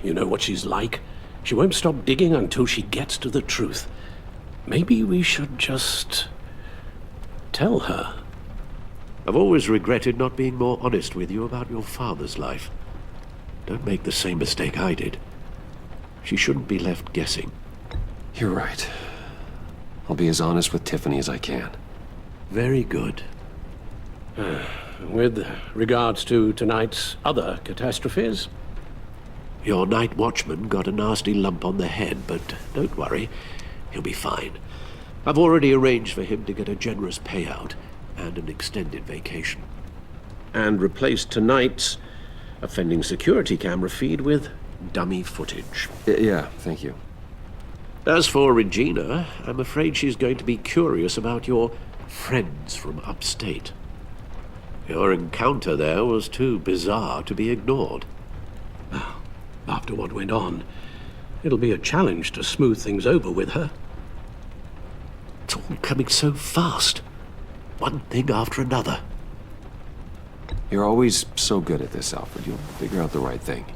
You know what she's like. She won't stop digging until she gets to the truth. Maybe we should just tell her. I've always regretted not being more honest with you about your father's life. Don't make the same mistake I did. She shouldn't be left guessing. You're right. I'll be as honest with Tiffany as I can. Very good. With regards to tonight's other catastrophes? Your night watchman got a nasty lump on the head, but don't worry. He'll be fine. I've already arranged for him to get a generous payout and an extended vacation. And replaced tonight's offending security camera feed with dummy footage. Yeah, thank you. As for Regina, I'm afraid she's going to be curious about your friends from upstate. Your encounter there was too bizarre to be ignored. Now, after what went on, it'll be a challenge to smooth things over with her. It's all coming so fast. One thing after another. You're always so good at this, Alfred. You'll figure out the right thing.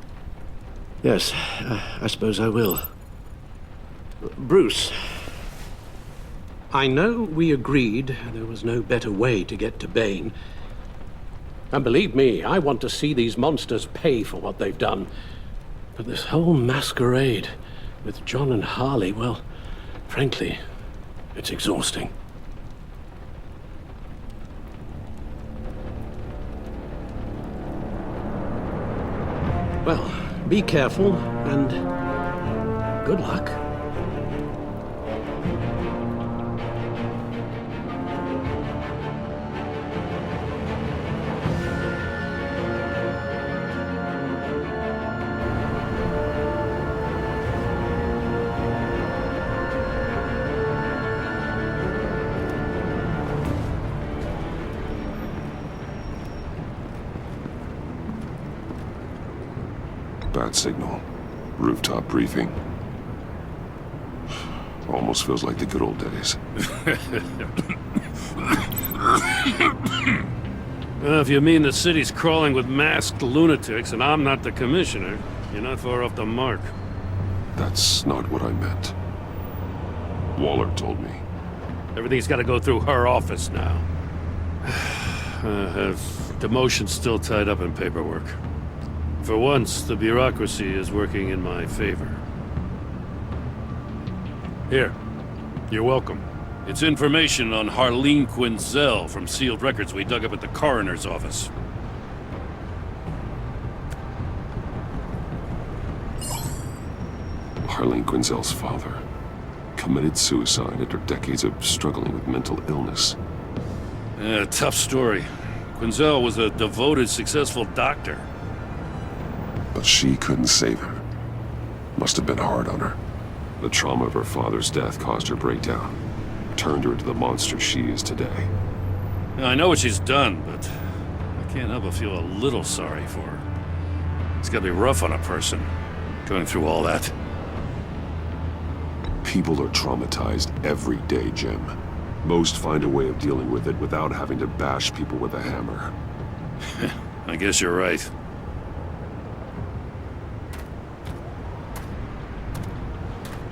Yes, I suppose I will. Bruce, I know we agreed there was no better way to get to Bane. And believe me, I want to see these monsters pay for what they've done. But this whole masquerade with John and Harley, well, frankly, it's exhausting. Well, be careful and good luck. Bad signal. Rooftop briefing. Almost feels like the good old days. Well, if you mean the city's crawling with masked lunatics and I'm not the commissioner, you're not far off the mark. That's not what I meant. Waller told me. Everything's got to go through her office now. Demotion's still tied up in paperwork. For once, the bureaucracy is working in my favor. Here, you're welcome. It's information on Harleen Quinzel from sealed records we dug up at the coroner's office. Harleen Quinzel's father committed suicide after decades of struggling with mental illness. Yeah, tough story. Quinzel was a devoted, successful doctor. But she couldn't save her. Must have been hard on her. The trauma of her father's death caused her breakdown. Turned her into the monster she is today. Now, I know what she's done, but I can't help but feel a little sorry for her. It's gotta be rough on a person, going through all that. People are traumatized every day, Jim. Most find a way of dealing with it without having to bash people with a hammer. I guess you're right.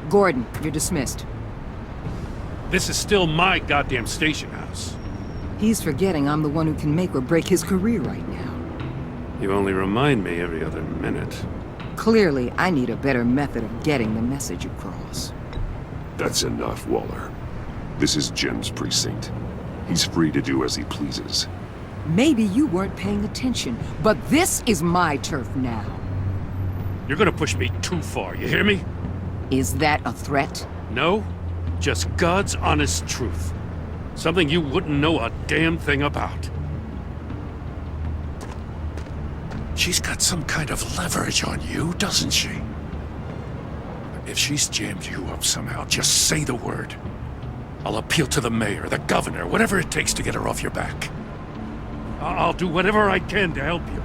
Gordon, you're dismissed. This is still my goddamn station house. He's forgetting I'm the one who can make or break his career right now. You only remind me every other minute. Clearly, I need a better method of getting the message across. That's enough, Waller. This is Jim's precinct. He's free to do as he pleases. Maybe you weren't paying attention, but this is my turf now. You're gonna push me too far, you hear me? Is that a threat? No, just God's honest truth. Something you wouldn't know a damn thing about. She's got some kind of leverage on you, doesn't she? If she's jammed you up somehow, just say the word. I'll appeal to the mayor, the governor, whatever it takes to get her off your back. I'll do whatever I can to help you.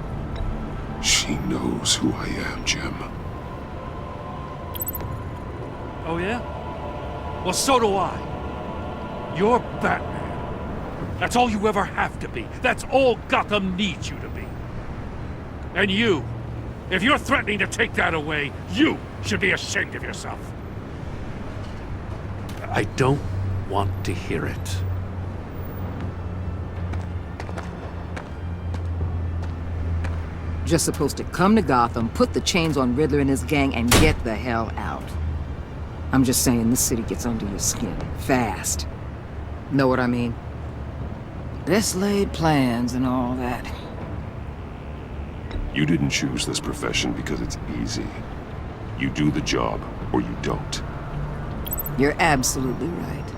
She knows who I am, Jim. Oh, yeah? Well, so do I. You're Batman. That's all you ever have to be. That's all Gotham needs you to be. And you, if you're threatening to take that away, you should be ashamed of yourself. I don't want to hear it. Just supposed to come to Gotham, put the chains on Riddler and his gang, and get the hell out. I'm just saying, this city gets under your skin. Fast. Know what I mean? Best laid plans and all that. You didn't choose this profession because it's easy. You do the job, or you don't. You're absolutely right.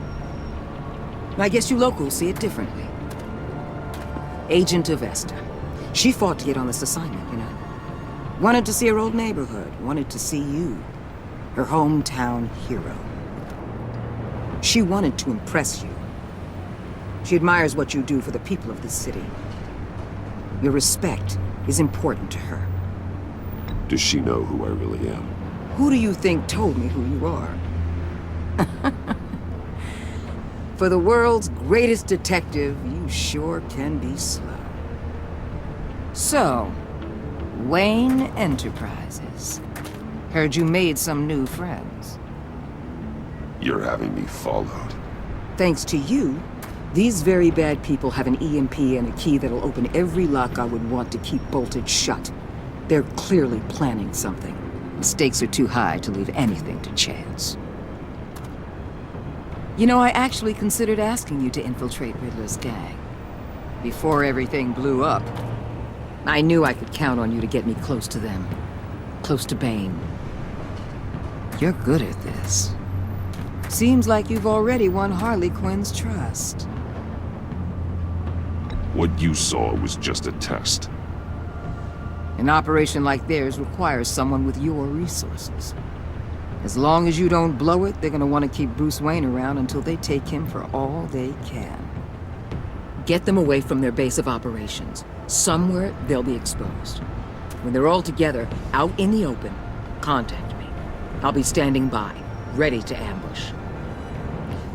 I guess you locals see it differently. Agent Avesta. She fought to get on this assignment, you know? Wanted to see her old neighborhood, wanted to see you, her hometown hero. She wanted to impress you. She admires what you do for the people of this city. Your respect is important to her. Does she know who I really am? Who do you think told me who you are? For the world's greatest detective, you sure can be slow. So, Wayne Enterprises. Heard you made some new friends. You're having me followed. Thanks to you, these very bad people have an EMP and a key that'll open every lock I would want to keep bolted shut. They're clearly planning something. The stakes are too high to leave anything to chance. You know, I actually considered asking you to infiltrate Riddler's gang. Before everything blew up, I knew I could count on you to get me close to them. Close to Bane. You're good at this. Seems like you've already won Harley Quinn's trust. What you saw was just a test. An operation like theirs requires someone with your resources. As long as you don't blow it, they're gonna want to keep Bruce Wayne around until they take him for all they can. Get them away from their base of operations. Somewhere they'll be exposed. When they're all together, out in the open, contact me. I'll be standing by, ready to ambush.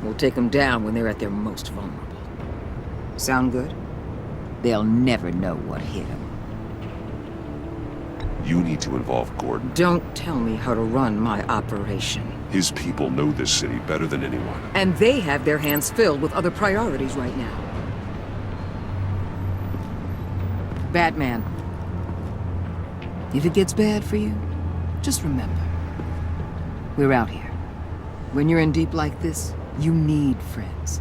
We'll take them down when they're at their most vulnerable. Sound good? They'll never know what hit them. You need to involve Gordon. Don't tell me how to run my operation. His people know this city better than anyone. And they have their hands filled with other priorities right now. Batman. If it gets bad for you, just remember. We're out here. When you're in deep like this, you need friends.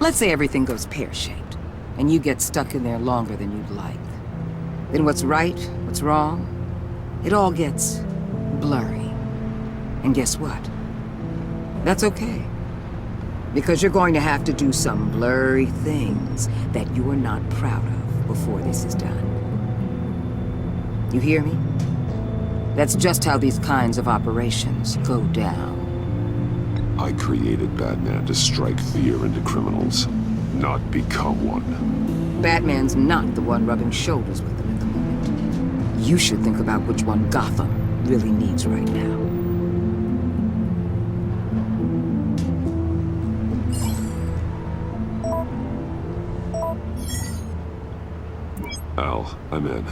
Let's say everything goes pear-shaped, and you get stuck in there longer than you'd like. Then what's right, what's wrong, it all gets blurry. And guess what? That's okay. Because you're going to have to do some blurry things that you're not proud of before this is done. You hear me? That's just how these kinds of operations go down. I created Batman to strike fear into criminals, not become one. Batman's not the one rubbing shoulders with them at the moment. You should think about which one Gotham really needs right now. Al, I'm in.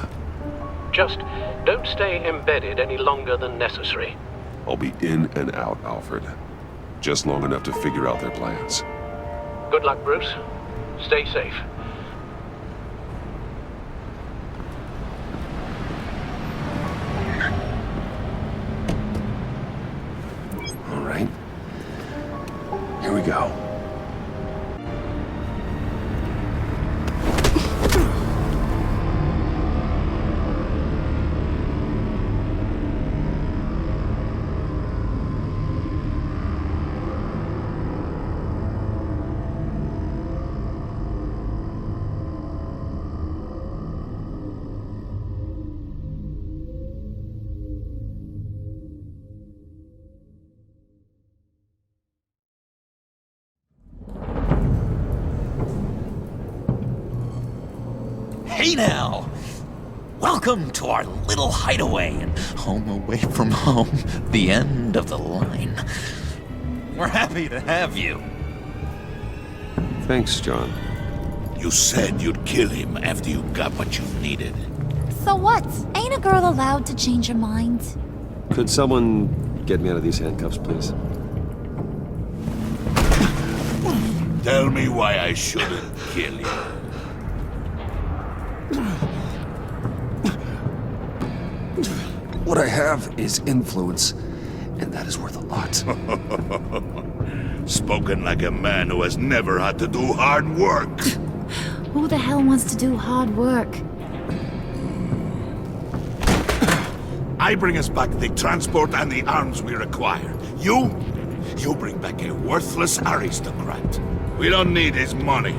Just don't stay embedded any longer than necessary. I'll be in and out, Alfred. Just long enough to figure out their plans. Good luck, Bruce. Stay safe. All right. Here we go. Hey now! Welcome to our little hideaway and home away from home, the end of the line. We're happy to have you. Thanks, John. You said you'd kill him after you got what you needed. So what? Ain't a girl allowed to change her mind? Could someone get me out of these handcuffs, please? Tell me why I shouldn't kill you. What I have is influence, and that is worth a lot. Spoken like a man who has never had to do hard work. Who the hell wants to do hard work? I bring us back the transport and the arms we require. You You bring back a worthless aristocrat. We don't need his money.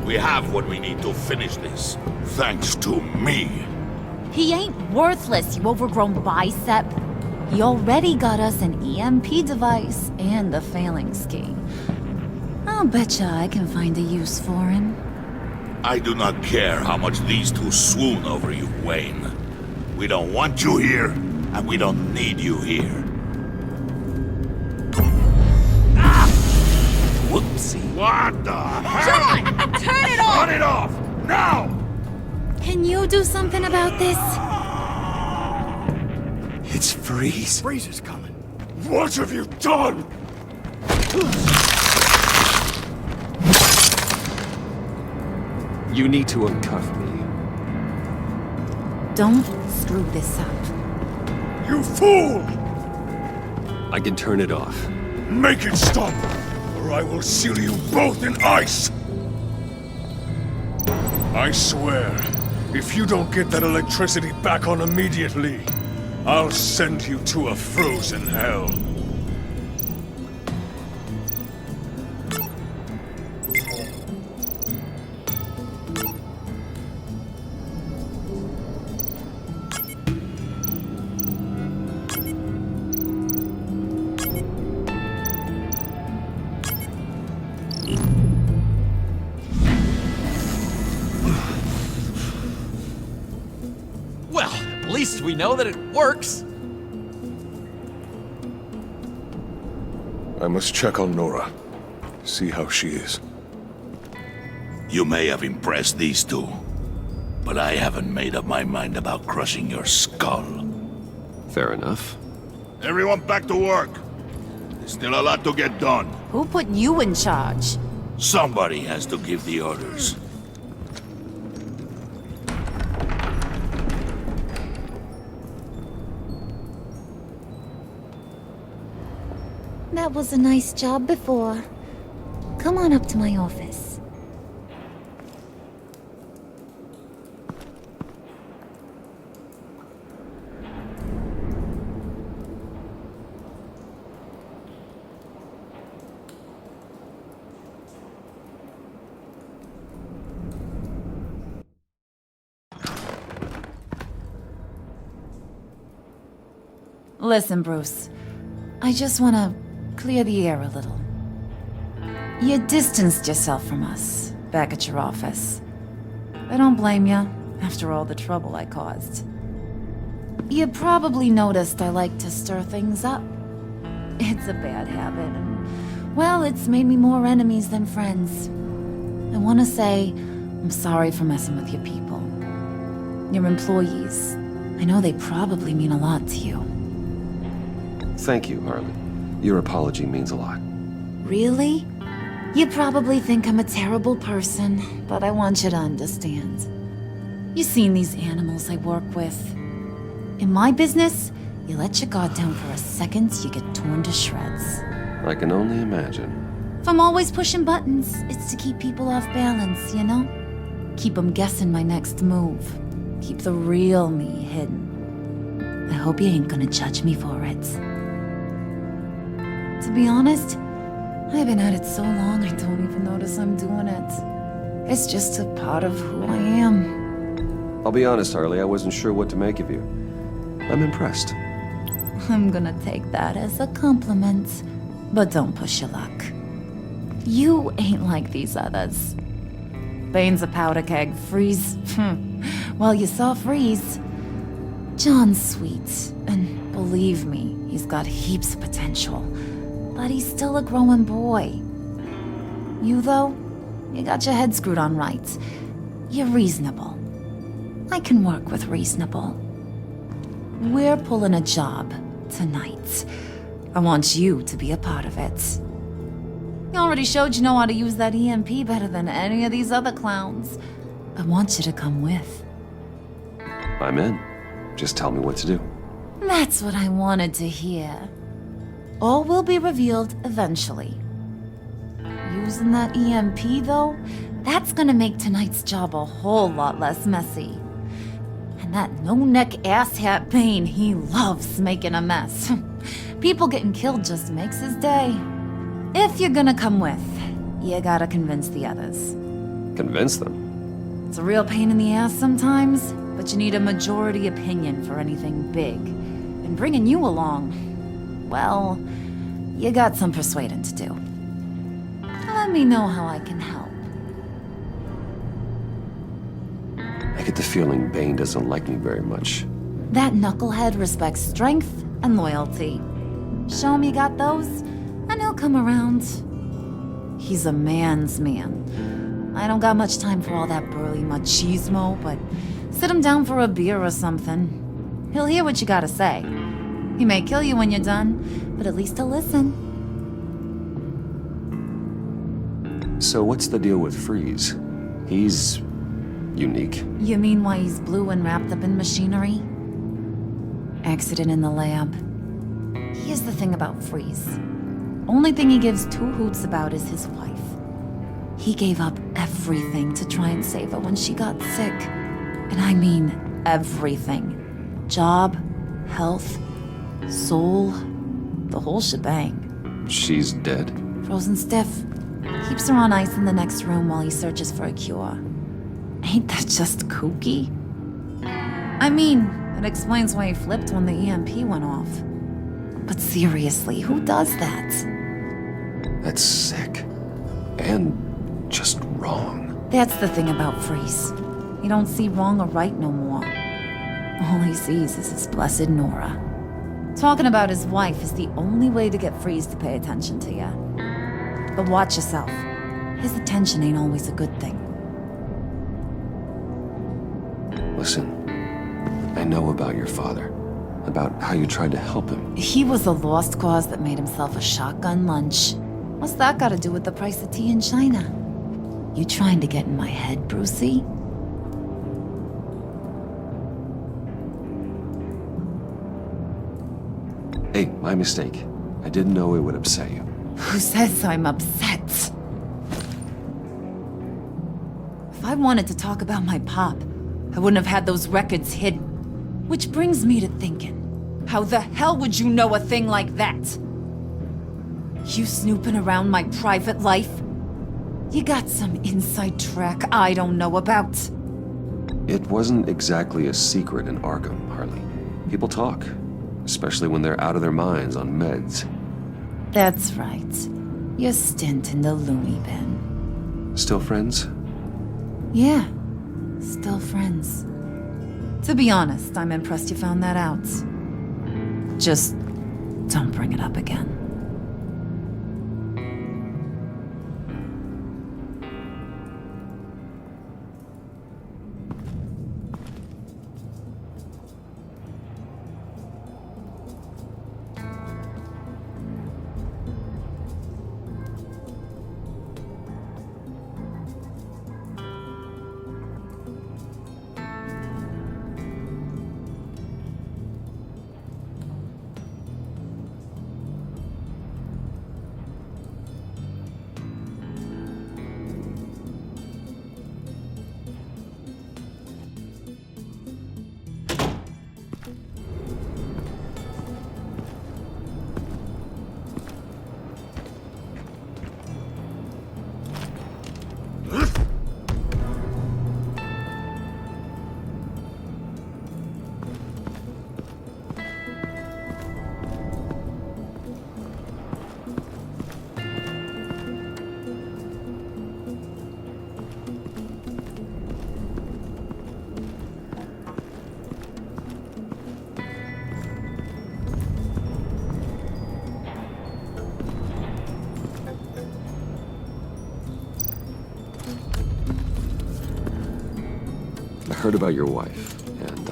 We have what we need to finish this, thanks to me. He ain't worthless, you overgrown bicep. He already got us an EMP device and a failing scheme. I'll betcha I can find a use for him. I do not care how much these two swoon over you, Wayne. We don't want you here, and we don't need you here. Whoopsie. What the hell? John! Turn it off! Turn it off! Now! Can you do something about this? It's Freeze. Freeze is coming. What have you done? You need to uncuff me. Don't screw this up. You fool! I can turn it off. Make it stop, or I will seal you both in ice! I swear, if you don't get that electricity back on immediately, I'll send you to a frozen hell. Well, at least we know that it works. I must check on Nora. See how she is. You may have impressed these two, but I haven't made up my mind about crushing your skull. Fair enough. Everyone back to work. There's still a lot to get done. Who put you in charge? Somebody has to give the orders. That was a nice job before. Come on up to my office. Listen, Bruce. I just want to clear the air a little. You distanced yourself from us, back at your office. I don't blame you, after all the trouble I caused. You probably noticed I like to stir things up. It's a bad habit, and, well, it's made me more enemies than friends. I want to say I'm sorry for messing with your people. Your employees. I know they probably mean a lot to you. Thank you, Harley. Your apology means a lot. Really? You probably think I'm a terrible person, but I want you to understand. You've seen these animals I work with. In my business, you let your guard down for a second, you get torn to shreds. I can only imagine. If I'm always pushing buttons, it's to keep people off balance, you know? Keep them guessing my next move. Keep the real me hidden. I hope you ain't gonna judge me for it. To be honest, I've been at it so long I don't even notice I'm doing it. It's just a part of who I am. I'll be honest, Harley, I wasn't sure what to make of you. I'm impressed. I'm gonna take that as a compliment, but don't push your luck. You ain't like these others. Bane's a powder keg, Freeze. Well, you saw Freeze. John's sweet, and believe me, he's got heaps of potential. But he's still a growing boy. You, though, you got your head screwed on right. You're reasonable. I can work with reasonable. We're pulling a job tonight. I want you to be a part of it. You already showed you know how to use that EMP better than any of these other clowns. I want you to come with. I'm in. Just tell me what to do. That's what I wanted to hear. All will be revealed eventually. Using that EMP, though, that's gonna make tonight's job a whole lot less messy. And that no-neck asshat Bane, he loves making a mess. People getting killed just makes his day. If you're gonna come with, you gotta convince the others. Convince them? It's a real pain in the ass sometimes, but you need a majority opinion for anything big. And bringing you along, well, you got some persuading to do. Let me know how I can help. I get the feeling Bane doesn't like me very much. That knucklehead respects strength and loyalty. Show him you got those, and he'll come around. He's a man's man. I don't got much time for all that burly machismo, but sit him down for a beer or something. He'll hear what you gotta say. He may kill you when you're done, but at least he'll listen. So what's the deal with Freeze? He's unique. You mean why he's blue and wrapped up in machinery? Accident in the lab. Here's the thing about Freeze. Only thing he gives two hoots about is his wife. He gave up everything to try and save her when she got sick. And I mean everything. Job, health, soul, the whole shebang. She's dead? Frozen stiff. Keeps her on ice in the next room while he searches for a cure. Ain't that just kooky? I mean, it explains why he flipped when the EMP went off. But seriously, who does that? That's sick. And just wrong. That's the thing about Freeze. He don't see wrong or right no more. All he sees is his blessed Nora. Talking about his wife is the only way to get Freeze to pay attention to ya. But watch yourself. His attention ain't always a good thing. Listen, I know about your father. About how you tried to help him. He was a lost cause that made himself a shotgun lunch. What's that got to do with the price of tea in China? You trying to get in my head, Brucey? Hey, my mistake. I didn't know it would upset you. Who says I'm upset? If I wanted to talk about my pop, I wouldn't have had those records hidden. Which brings me to thinking, how the hell would you know a thing like that? You snooping around my private life? You got some inside track I don't know about. It wasn't exactly a secret in Arkham, Harley. People talk, especially when they're out of their minds on meds. That's right. Your stint in the loony bin. Still friends? Yeah, still friends. To be honest, I'm impressed you found that out. Just don't bring it up again. I heard about your wife, and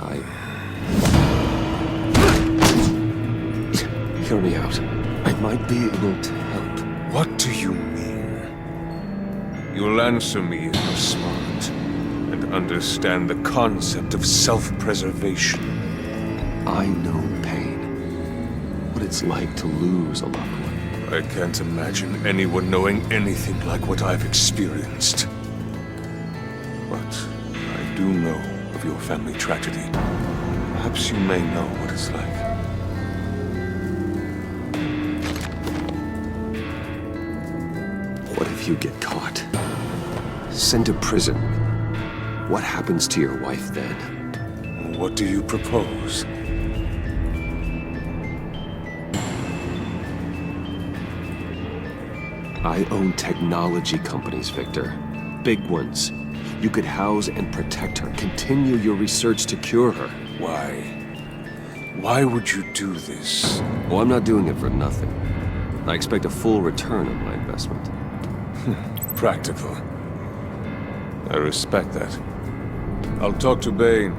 Hear me out. I might be able to help. What do you mean? You'll answer me if you're smart and understand the concept of self-preservation. I know pain. What it's like to lose a loved one. I can't imagine anyone knowing anything like what I've experienced. But I do know of your family tragedy. Perhaps you may know what it's like. What if you get caught? Sent to prison. What happens to your wife then? What do you propose? I own technology companies, Victor. Big ones. You could house and protect her. Continue your research to cure her. Why? Why would you do this? Well, I'm not doing it for nothing. I expect a full return on my investment. Practical. I respect that. I'll talk to Bane.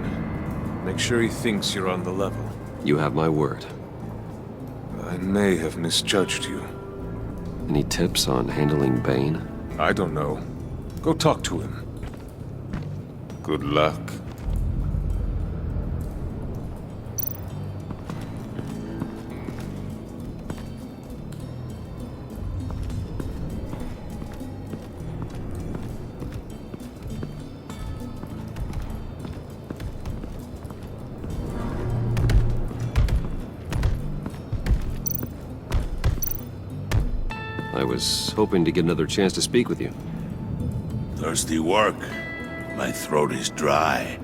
Make sure he thinks you're on the level. You have my word. I may have misjudged you. Any tips on handling Bane? I don't know. Go talk to him. Good luck. I was hoping to get another chance to speak with you. Thirsty work. My throat is dry.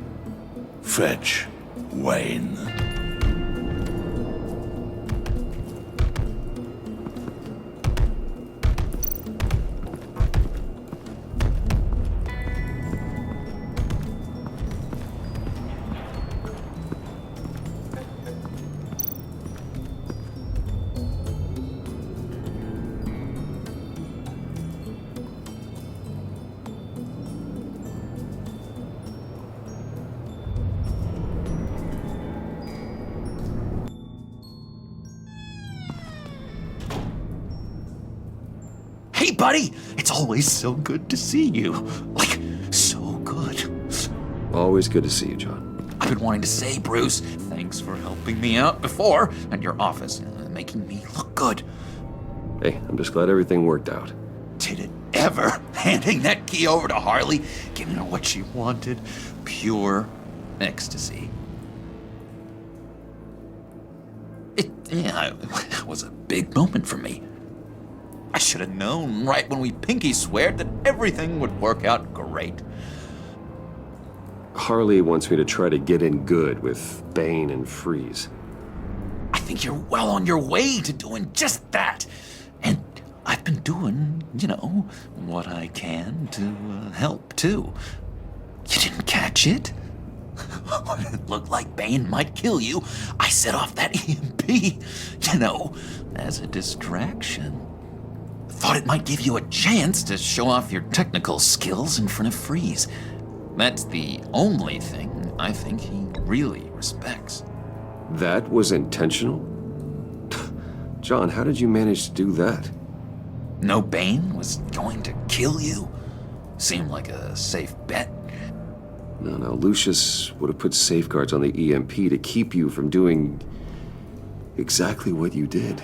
Fetch, Wayne. Hey, buddy! It's always so good to see you. Like, so good. Always good to see you, John. I've been wanting to say, Bruce, thanks for helping me out before, and your office, making me look good. Hey, I'm just glad everything worked out. Did it ever? Handing that key over to Harley, giving her what she wanted. Pure ecstasy. It was a big moment for me. I should have known right when we pinky sweared that everything would work out great. Harley wants me to try to get in good with Bane and Freeze. I think you're well on your way to doing just that. And I've been doing, what I can to help, too. You didn't catch it? When it looked like Bane might kill you, I set off that EMP, as a distraction. Thought it might give you a chance to show off your technical skills in front of Freeze. That's the only thing I think he really respects. That was intentional? John, how did you manage to do that? No Bane was going to kill you? Seemed like a safe bet. No, Lucius would have put safeguards on the EMP to keep you from doing exactly what you did.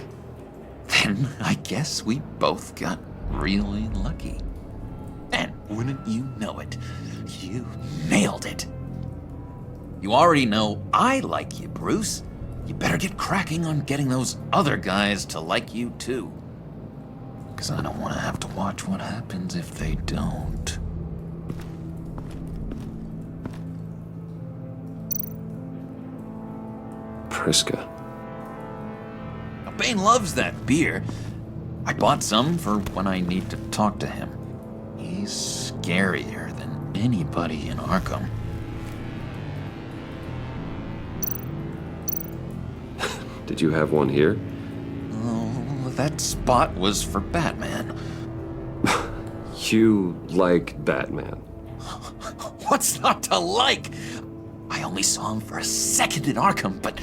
Then I guess we both got really lucky. And wouldn't you know it, you nailed it. You already know I like you, Bruce. You better get cracking on getting those other guys to like you too. 'Cause I don't want to have to watch what happens if they don't. Priska. Bane loves that beer. I bought some for when I need to talk to him. He's scarier than anybody in Arkham. Did you have one here? Oh, that spot was for Batman. You like Batman? What's not to like? I only saw him for a second in Arkham, but...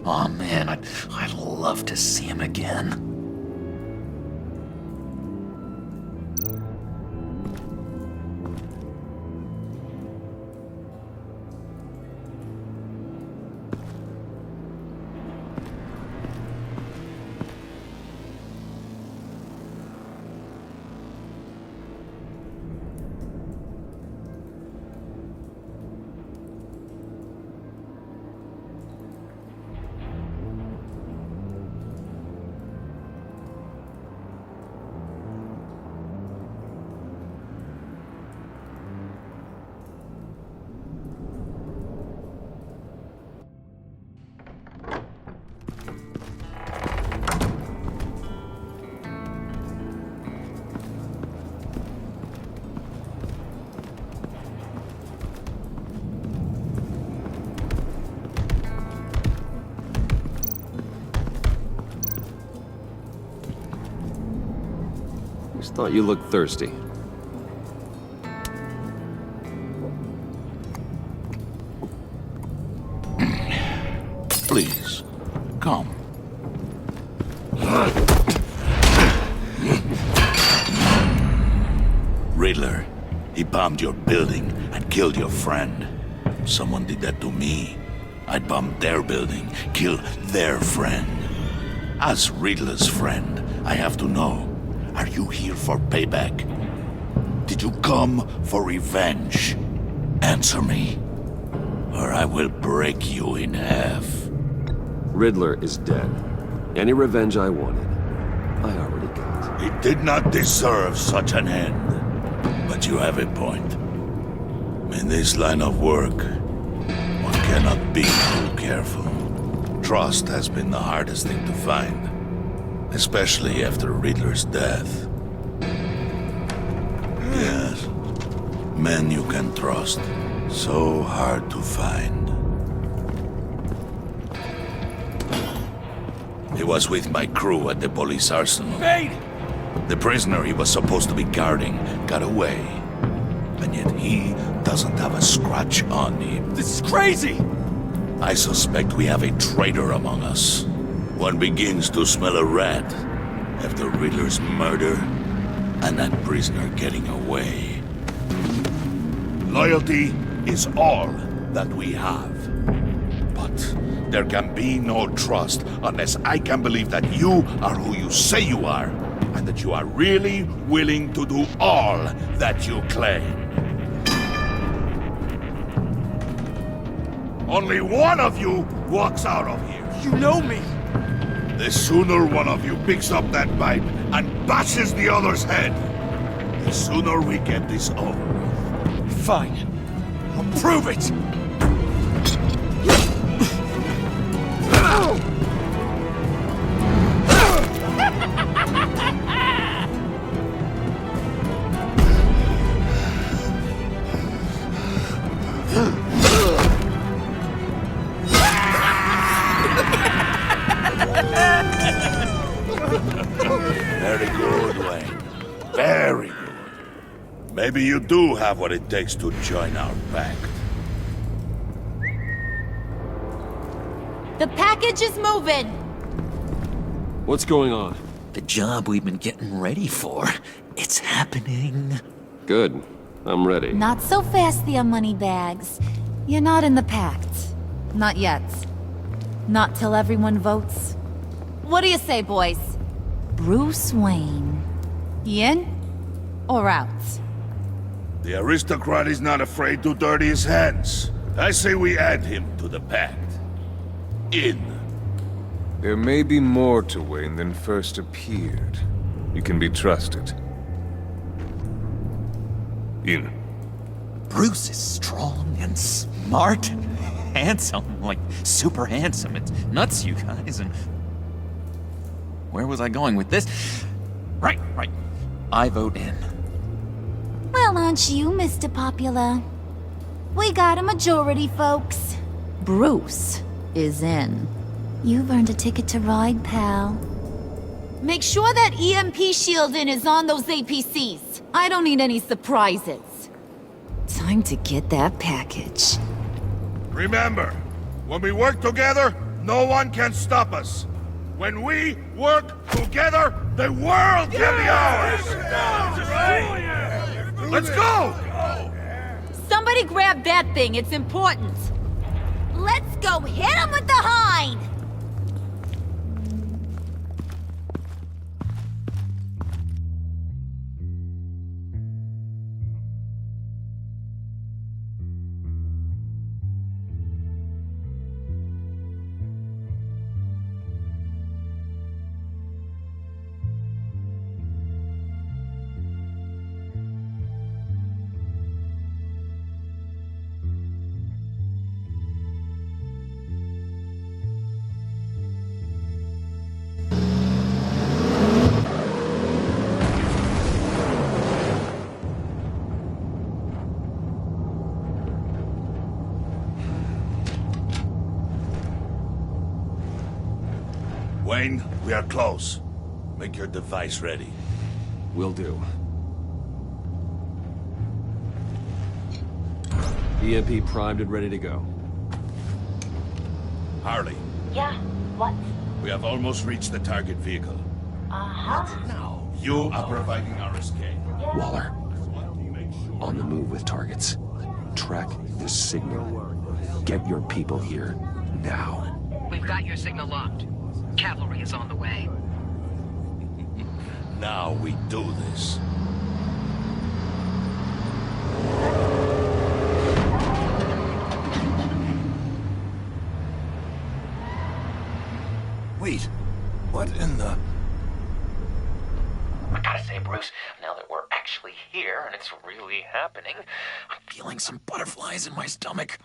oh man, I'd love to see him again. Thought you looked thirsty. Please, come. Riddler, he bombed your building and killed your friend. Someone did that to me. I'd bomb their building, kill their friend. As Riddler's friend, I have to know, are you here for payback? Did you come for revenge? Answer me, or I will break you in half. Riddler is dead. Any revenge I wanted, I already got. He did not deserve such an end. But you have a point. In this line of work, one cannot be too careful. Trust has been the hardest thing to find, especially after Riddler's death. Yes, men you can trust, so hard to find. He was with my crew at the police arsenal. Bait! The prisoner he was supposed to be guarding got away. And yet he doesn't have a scratch on him. This is crazy! I suspect we have a traitor among us. One begins to smell a rat after Riddler's murder and that prisoner getting away. Loyalty is all that we have. But there can be no trust unless I can believe that you are who you say you are, and that you are really willing to do all that you claim. Only one of you walks out of here. You know me! The sooner one of you picks up that pipe and bashes the other's head, the sooner we get this over with. Fine. I'll prove it! Very good, Wayne. Very good. Maybe you do have what it takes to join our pact. The package is moving! What's going on? The job we've been getting ready for. It's happening. Good. I'm ready. Not so fast, the Moneybags. You're not in the Pact. Not yet. Not till everyone votes. What do you say, boys? Bruce Wayne. In or out? The aristocrat is not afraid to dirty his hands. I say we add him to the pact. In. There may be more to Wayne than first appeared. You can be trusted. In. Bruce is strong and smart and handsome, like super handsome. It's nuts, you guys, and... Where was I going with this? Right. I vote in. Well, aren't you, Mr. Popular? We got a majority, folks. Bruce is in. You've earned a ticket to ride, pal. Make sure that EMP shielding is on those APCs. I don't need any surprises. Time to get that package. Remember, when we work together, no one can stop us. When we work together, the world can be ours! Let's go! Somebody grab that thing, it's important. Let's go hit him with the hind! Wayne, we are close. Make your device ready. Will do. EMP primed and ready to go. Harley, Yeah, what? we have almost reached the target vehicle. Uh-huh. You are providing our escape. Waller, on the move with targets. Track this signal. Get your people here, now. We've got your signal locked. Cavalry is on the way. Now we do this. Wait, what in the... I gotta say, Bruce, now that we're actually here and it's really happening, I'm feeling some butterflies in my stomach.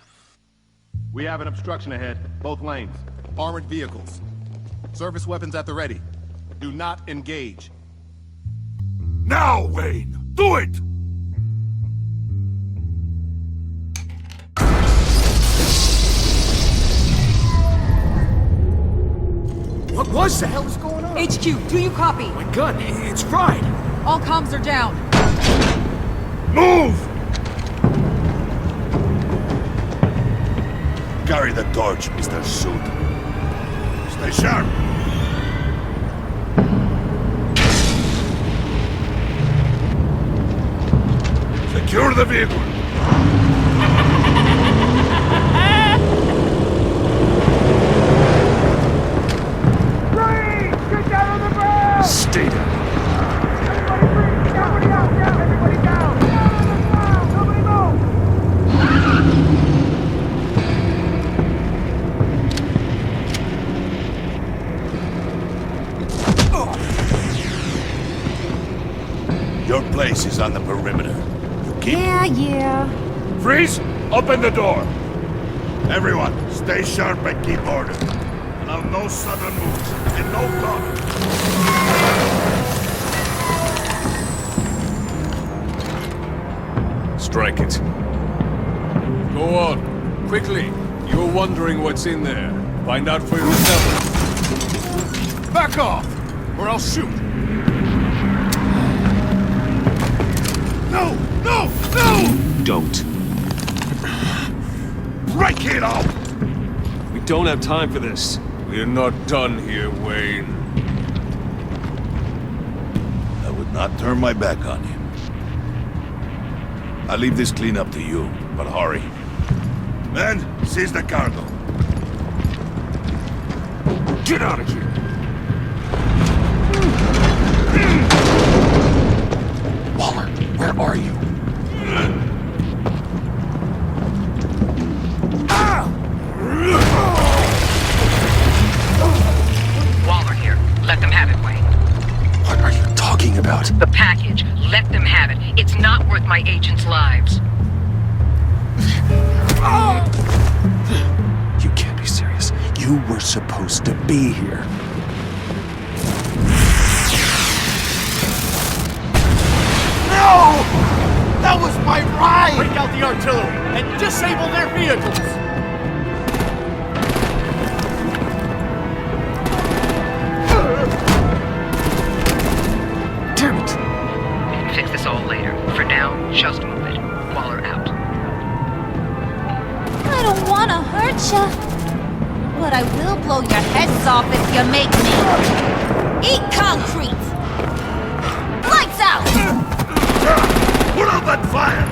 We have an obstruction ahead, both lanes. Armored vehicles. Service weapons at the ready. Do not engage. Now, Wayne! Do it! What was that? What the hell is going on? HQ, do you copy? My gun, it's fried. All comms are down. Move! Carry the torch, Mr. Suit. Stay sharp. Secure the vehicle. Get down on the ground! Stay down. Everybody breathe! Everybody out! Down! Everybody down! Down on the ground! Nobody Your place is on the perimeter. You keep... Yeah. Freeze! Open the door! Everyone, stay sharp and keep order. Allow no sudden moves and no cover. Strike it. Go on. Quickly. You're wondering what's in there. Find out for yourself. Back off, or I'll shoot. No! No! No! Don't. Break it up! We don't have time for this. We're not done here, Wayne. I would not turn my back on you. I'll leave this clean up to you, but hurry. Men, seize the cargo. Get out of here! Waller, where are you? Waller here. Let them have it, Wayne. What are you talking about? The package. Let them have it. It's not worth my agents' lives. You can't be serious. You were supposed to be here. No! That was my ride! Break out the artillery and disable their vehicles! Damn it! We can fix this all later. For now, just move it. Waller out. I don't want to hurt ya. But I will blow your heads off if you make me. Eat concrete! Lights out! Put out that fire!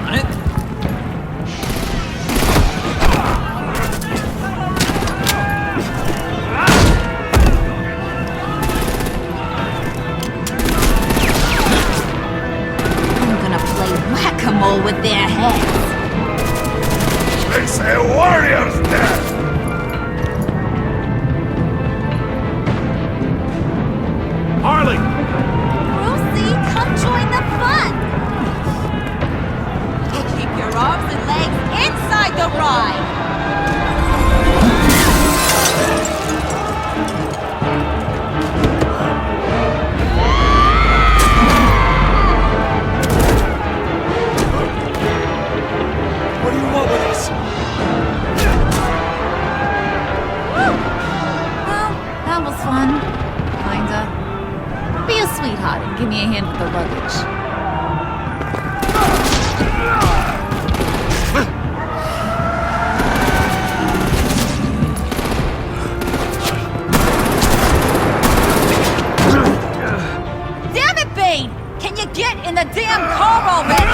I'm gonna play whack-a-mole with their heads. They say warrior's death! Harley! Brucey, come join the fun! sweetheart and give me a hand with the luggage. Damn it, Bane! Can you get in the damn car already?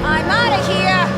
I'm out of here!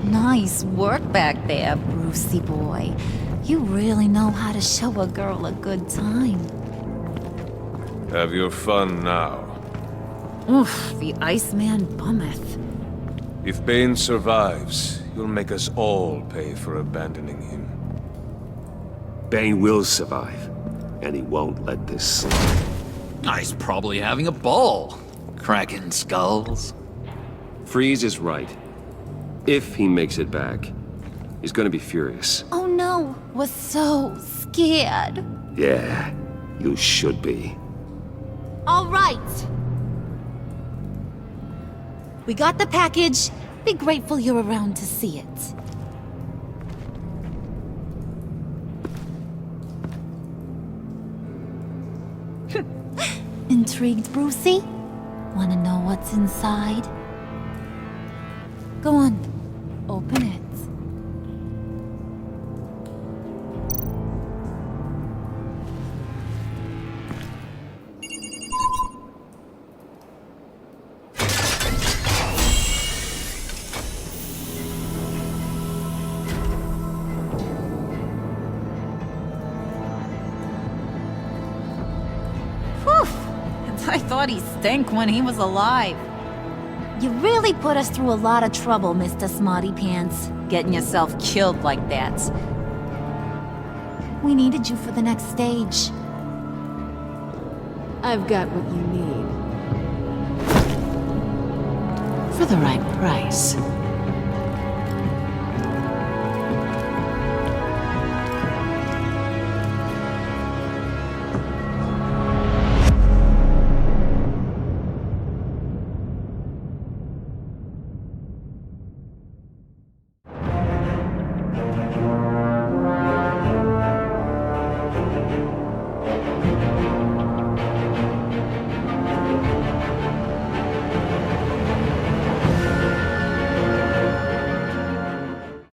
Nice work back there, Brucey boy. You really know how to show a girl a good time. Have your fun now. Oof, the Iceman bummeth. If Bane survives, you'll make us all pay for abandoning him. Bane will survive, and he won't let this slide. He's probably having a ball, cracking skulls. Freeze is right. If he makes it back, he's gonna be furious. Oh no, we're so scared. Yeah, you should be. All right. We got the package. Be grateful you're around to see it. Intrigued, Brucey? Wanna know what's inside? Go on, open it. I thought he stank when he was alive. You really put us through a lot of trouble, Mr. Smarty Pants. Getting yourself killed like that. We needed you for the next stage. I've got what you need. For the right price.